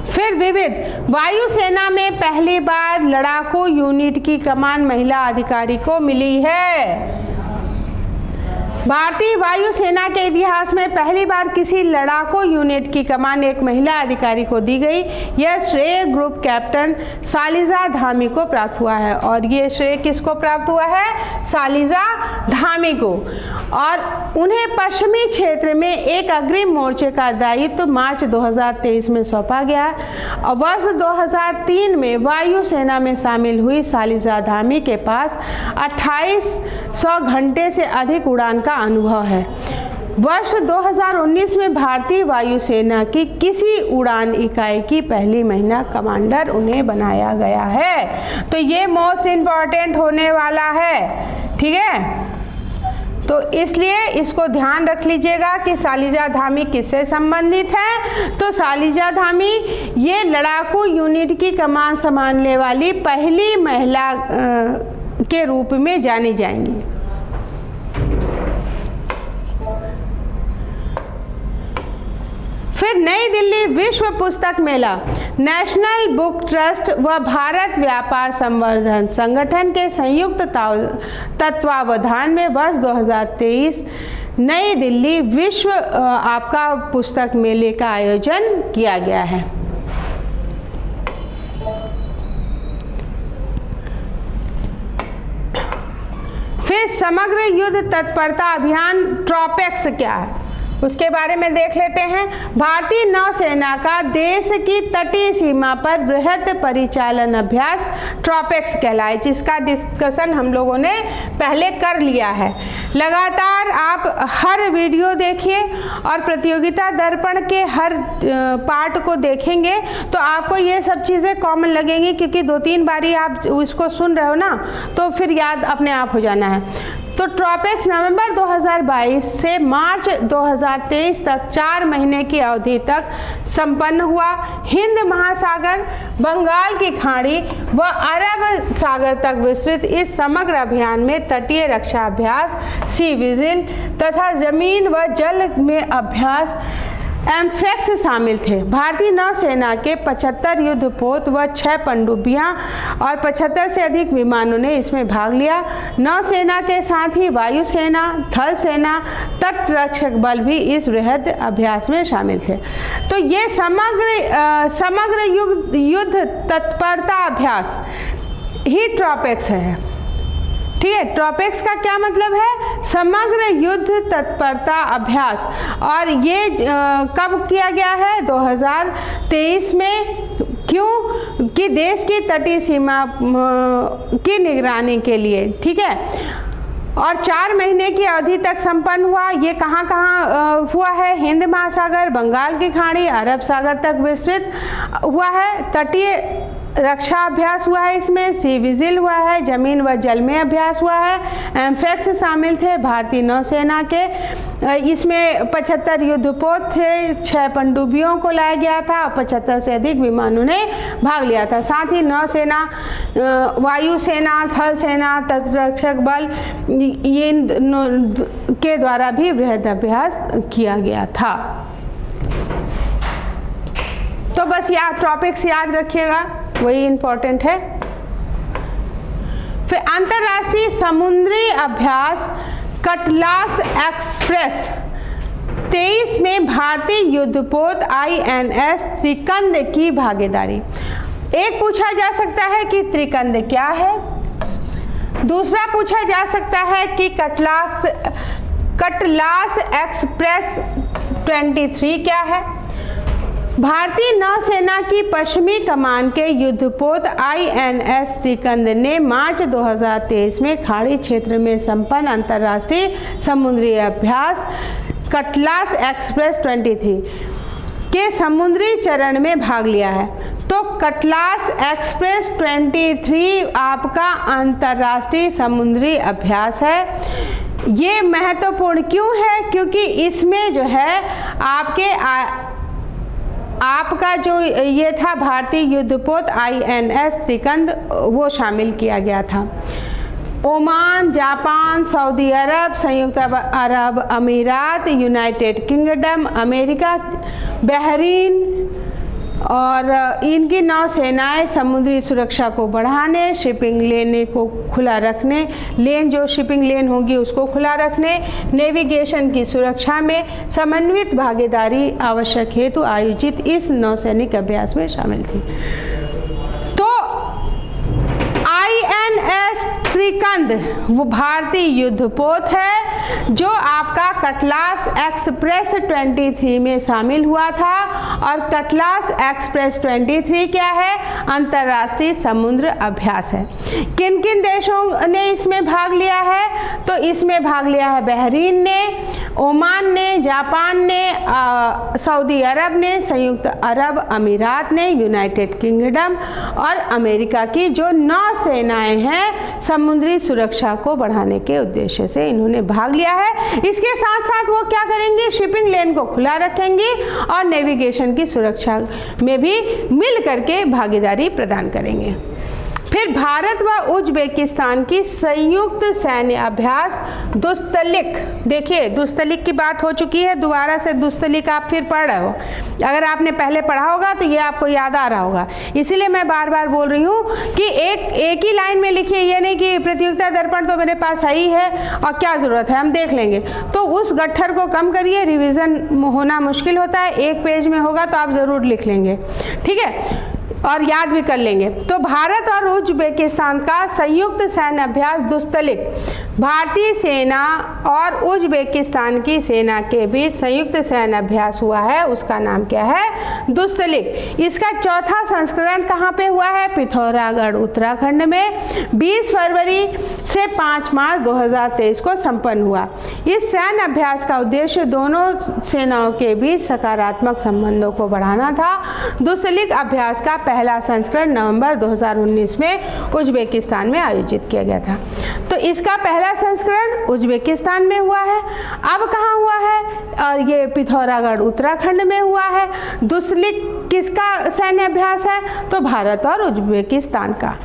फिर विविध वायुसेना में पहली बार लड़ाकू यूनिट की कमान महिला अधिकारी को मिली है। भारतीय वायुसेना के इतिहास में पहली बार किसी लड़ाकू यूनिट की कमान एक महिला अधिकारी को दी गई। यह श्रेय ग्रुप कैप्टन सालिजा धामी को प्राप्त हुआ है। और ये श्रेय किसको प्राप्त हुआ है? सालिजा धामी को। और उन्हें पश्चिमी क्षेत्र में एक अग्रिम मोर्चे का दायित्व मार्च 2023 में सौंपा गया। और वर्ष 2003 में वायुसेना में शामिल हुई सालिजा धामी के पास 2800 घंटे से अधिक उड़ान का अनुभव है। वर्ष 2019 में भारतीय वायुसेना की किसी उड़ान इकाई की पहली महिला कमांडर उन्हें बनाया गया है। तो ये मोस्ट इम्पॉर्टेंट होने वाला है, ठीक है। तो इसलिए इसको ध्यान रख लीजिएगा कि सालिजा धामी किससे संबंधित है। तो सालिजा धामी ये लड़ाकू यूनिट की कमान संभालने वाली पहली महिला के रूप में जानी जाएंगी। फिर नई दिल्ली विश्व पुस्तक मेला, नेशनल बुक ट्रस्ट व भारत व्यापार संवर्धन संगठन के संयुक्त तत्वावधान में वर्ष 2023 नई दिल्ली विश्व आपका पुस्तक मेले का आयोजन किया गया है। फिर समग्र युद्ध तत्परता अभियान ट्रॉपेक्स क्या है उसके बारे में देख लेते हैं। भारतीय नौसेना का देश की तटीय सीमा पर बृहद परिचालन अभ्यास ट्रॉपेक्स कहलाए, जिसका डिस्कशन हम लोगों ने पहले कर लिया है। लगातार आप हर वीडियो देखिए और प्रतियोगिता दर्पण के हर पार्ट को देखेंगे तो आपको ये सब चीज़ें कॉमन लगेंगी, क्योंकि 2-3 बारी आप उसको सुन रहे हो ना, तो फिर याद अपने आप हो जाना है। तो ट्रॉपेक्स नवंबर 2022 से मार्च 2023 तक 4 महीने की अवधि तक संपन्न हुआ। हिंद महासागर, बंगाल की खाड़ी व अरब सागर तक विस्तृत इस समग्र अभियान में तटीय रक्षा अभ्यास, सी विजिल तथा जमीन व जल में अभ्यास एम्फेक्स शामिल थे। भारतीय नौसेना के 75 युद्धपोत व 6 पनडुब्बियां और 75 से अधिक विमानों ने इसमें भाग लिया। नौसेना के साथ ही वायुसेना, थल सेना, तट रक्षक बल भी इस बृहद अभ्यास में शामिल थे। तो ये समग्र युद्ध तत्परता अभ्यास ही ट्रॉपेक्स है, ठीक है। ट्रॉपेक्स का क्या मतलब है? समग्र युद्ध तत्परता अभ्यास। और ये कब किया गया है? 2023 में। क्यों? कि देश की तटीय सीमा की निगरानी के लिए, ठीक है। और 4 महीने की अवधि तक संपन्न हुआ। ये कहाँ कहाँ हुआ है? हिंद महासागर, बंगाल की खाड़ी, अरब सागर तक विस्तृत हुआ है। तटीय रक्षा अभ्यास हुआ है, इसमें सी विजिल हुआ है, जमीन व जल में अभ्यास हुआ है, एम्फेक्स शामिल थे भारतीय नौसेना के। इसमें 75 युद्धपोत थे, 6 पनडुब्बियों को लाया गया था, 75 से अधिक विमानों ने भाग लिया था। साथ ही नौसेना, वायुसेना, थल सेना, तटरक्षक बल ये के द्वारा भी बृहद अभ्यास किया गया था। तो बस टॉपिक्स याद रखिएगा, वही इम्पोर्टेंट है। फिर अंतर्राष्ट्रीय समुद्री अभ्यास कटलास एक्सप्रेस 23 में भारतीय युद्धपोत INS त्रिकंद की भागीदारी। एक पूछा जा सकता है कि त्रिकंद क्या है, दूसरा पूछा जा सकता है कि कटलास एक्सप्रेस 23 क्या है। भारतीय नौसेना की पश्चिमी कमान के युद्धपोत INS त्रिकंद ने मार्च 2023 में खाड़ी क्षेत्र में संपन्न अंतर्राष्ट्रीय समुद्री अभ्यास कटलास एक्सप्रेस 23 के समुद्री चरण में भाग लिया है। तो कटलास एक्सप्रेस 23 आपका अंतर्राष्ट्रीय समुद्री अभ्यास है। ये महत्वपूर्ण क्यों है? क्योंकि इसमें जो है आपका जो ये था भारतीय युद्धपोत INS त्रिकंद वो शामिल किया गया था। ओमान, जापान, सऊदी अरब, संयुक्त अरब अमीरात, यूनाइटेड किंगडम, अमेरिका, बहरीन, और इनकी नौसेनाएं समुद्री सुरक्षा को बढ़ाने, शिपिंग लेन को खुला रखने, लेन जो शिपिंग लेन होगी उसको खुला रखने, नेविगेशन की सुरक्षा में समन्वित भागीदारी आवश्यक हेतु आयोजित इस नौसैनिक अभ्यास में शामिल थी। तो INS त्रिकंद वो भारतीय युद्धपोत है जो आपका कटलास एक्सप्रेस 23 में शामिल हुआ था। और कटलास एक्सप्रेस 23 क्या है? अंतर्राष्ट्रीय समुद्र अभ्यास है। किन किन देशों ने इसमें भाग लिया है? तो इसमें भाग लिया है बहरीन ने, ओमान ने, जापान ने, सऊदी अरब ने, संयुक्त अरब अमीरात ने, यूनाइटेड किंगडम और अमेरिका की जो नौसेनाएं हैं समुद्री सुरक्षा को बढ़ाने के उद्देश्य से इन्होंने भाग लिया है। इसके साथ साथ वो क्या करेंगे? शिपिंग लेन को खुला रखेंगे और नेविगेशन की सुरक्षा में भी मिल करके भागीदारी प्रदान करेंगे। फिर भारत व उज्बेकिस्तान की संयुक्त सैन्य अभ्यास दुस्तलिक। देखिए दुस्तलिक की बात हो चुकी है, दोबारा से दुस्तलिक आप फिर पढ़ रहे हो। अगर आपने पहले पढ़ा होगा तो ये आपको याद आ रहा होगा, इसीलिए मैं बार बार बोल रही हूँ कि एक ही लाइन में लिखिए, ये नहीं कि प्रतियोगिता दर्पण तो मेरे पास है ही है और क्या ज़रूरत है हम देख लेंगे। तो उस गट्ठर को कम करिए, रिविज़न होना मुश्किल होता है, एक पेज में होगा तो आप ज़रूर लिख लेंगे, ठीक है, और याद भी कर लेंगे। तो भारत और उज्बेकिस्तान का संयुक्त सैन्य अभ्यास दुस्तलिक भारतीय सेना और उज्बेकिस्तान की सेना के बीच संयुक्त सैन्य अभ्यास हुआ है, उसका नाम क्या है? दुस्तलिक। इसका चौथा संस्करण कहाँ पे हुआ है? पिथौरागढ़ उत्तराखंड में 20 फरवरी से 5 मार्च 2023 को संपन्न हुआ। इस सैन्य अभ्यास का उद्देश्य दोनों सेनाओं के बीच सकारात्मक संबंधों को बढ़ाना था। दुस्तलिक अभ्यास का पहला संस्करण नवंबर 2019 में उज्बेकिस्तान में आयोजित किया गया था। तो इसका पहला संस्करण उज्बेकिस्तान में हुआ है। अब कहाँ हुआ है? और ये पिथौरागढ़ उत्तराखंड में हुआ है। दुस्तलिक किसका सैन्य अभ्यास है? तो भारत और उज्बेकिस्तान का।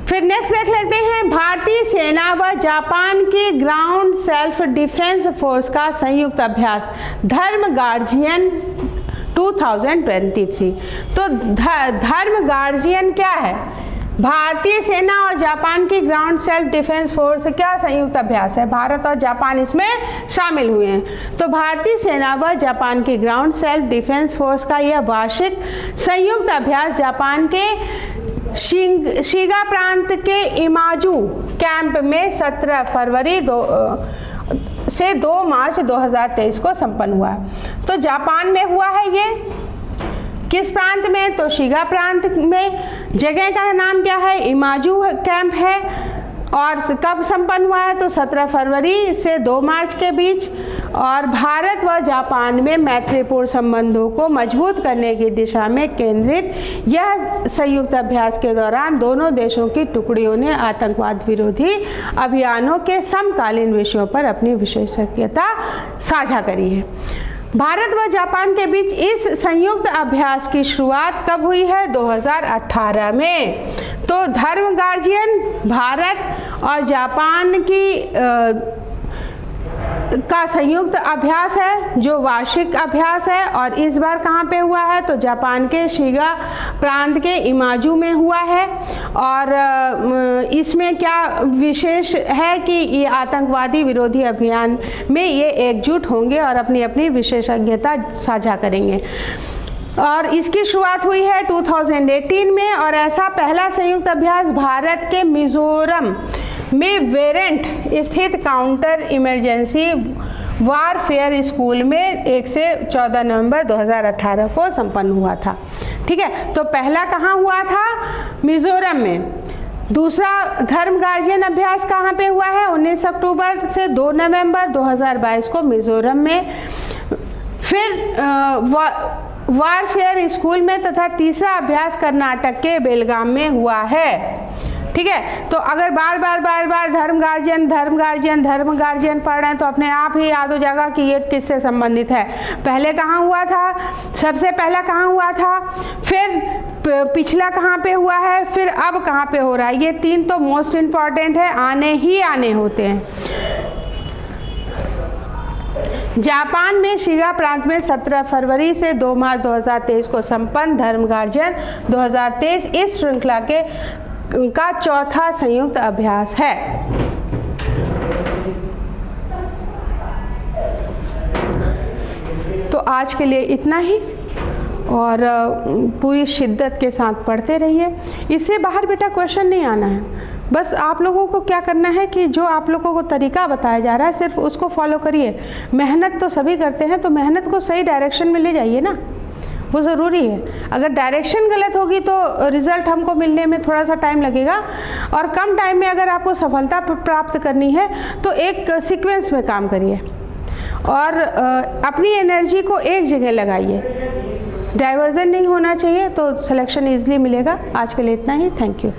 फिर नेक्स्ट देख लेते हैं, भारतीय सेना व जापान की ग्राउंड सेल्फ डिफेंस फोर्स का संयुक्त अभ्यास धर्म गार्जियन 2023। तो धर्म गार्जियन क्या है? भारतीय सेना और जापान की ग्राउंड सेल्फ डिफेंस फोर्स क्या संयुक्त अभ्यास है? भारत और जापान इसमें शामिल हुए हैं। तो भारतीय सेना व जापान की ग्राउंड सेल्फ डिफेंस फोर्स का यह वार्षिक संयुक्त अभ्यास जापान के शिगा प्रांत के इमाजू कैंप में 17 फरवरी से 2 मार्च 2023 को संपन्न हुआ। तो जापान में हुआ है ये, किस प्रांत में? तो शिगा प्रांत में। जगह का नाम क्या है? इमाजू कैंप है। और कब संपन्न हुआ है? तो 17 फरवरी से 2 मार्च के बीच। और भारत व जापान में मैत्रीपूर्ण संबंधों को मजबूत करने की दिशा में केंद्रित यह संयुक्त अभ्यास के दौरान दोनों देशों की टुकड़ियों ने आतंकवाद विरोधी अभियानों के समकालीन विषयों पर अपनी विशेषज्ञता साझा करी है। भारत व जापान के बीच इस संयुक्त अभ्यास की शुरुआत कब हुई है? 2018 में। तो धर्म गार्जियन भारत और जापान की का संयुक्त अभ्यास है जो वार्षिक अभ्यास है। और इस बार कहाँ पे हुआ है? तो जापान के शिगा प्रांत के इमाजू में हुआ है। और इसमें क्या विशेष है कि ये आतंकवादी विरोधी अभियान में ये एकजुट होंगे और अपनी अपनी विशेषज्ञता साझा करेंगे। और इसकी शुरुआत हुई है 2018 में। और ऐसा पहला संयुक्त अभ्यास भारत के मिजोरम में वेरेंट स्थित काउंटर इमरजेंसी वारफेयर स्कूल में 1 से 14 नवंबर 2018 को संपन्न हुआ था, ठीक है। तो पहला कहाँ हुआ था? मिजोरम में। दूसरा धर्म गार्जियन अभ्यास कहाँ पे हुआ है? 19 अक्टूबर से 2 नवंबर 2022 को मिजोरम में। फिर वारफेयर स्कूल में तथा तीसरा अभ्यास कर्नाटक के बेलगाम में हुआ है, ठीक है। तो अगर बार बार धर्म गार्जियन पढ़ रहे हैं तो अपने आप ही याद हो जाएगा कि ये किससे संबंधित है। पहले कहाँ हुआ था? सबसे पहला कहाँ हुआ था? फिर पिछला कहाँ पे हुआ है? फिर अब कहाँ पे हो रहा है? ये 3 तो मोस्ट इम्पॉर्टेंट है, आने ही आने होते हैं। जापान में शिगा प्रांत में 17 फरवरी से 2 मार्च 2023 को संपन्न धर्म गार्जियन 2023 इस श्रृंखला का चौथा संयुक्त अभ्यास है। तो आज के लिए इतना ही, और पूरी शिद्दत के साथ पढ़ते रहिए। इससे बाहर बेटा क्वेश्चन नहीं आना है, बस आप लोगों को क्या करना है कि जो आप लोगों को तरीका बताया जा रहा है सिर्फ उसको फॉलो करिए। मेहनत तो सभी करते हैं, तो मेहनत को सही डायरेक्शन में ले जाइए ना, वो ज़रूरी है। अगर डायरेक्शन गलत होगी तो रिज़ल्ट हमको मिलने में थोड़ा सा टाइम लगेगा, और कम टाइम में अगर आपको सफलता प्राप्त करनी है तो एक सीक्वेंस में काम करिए और अपनी एनर्जी को एक जगह लगाइए, डाइवर्जन नहीं होना चाहिए, तो सिलेक्शन ईजिली मिलेगा। आज के लिए इतना ही, थैंक यू।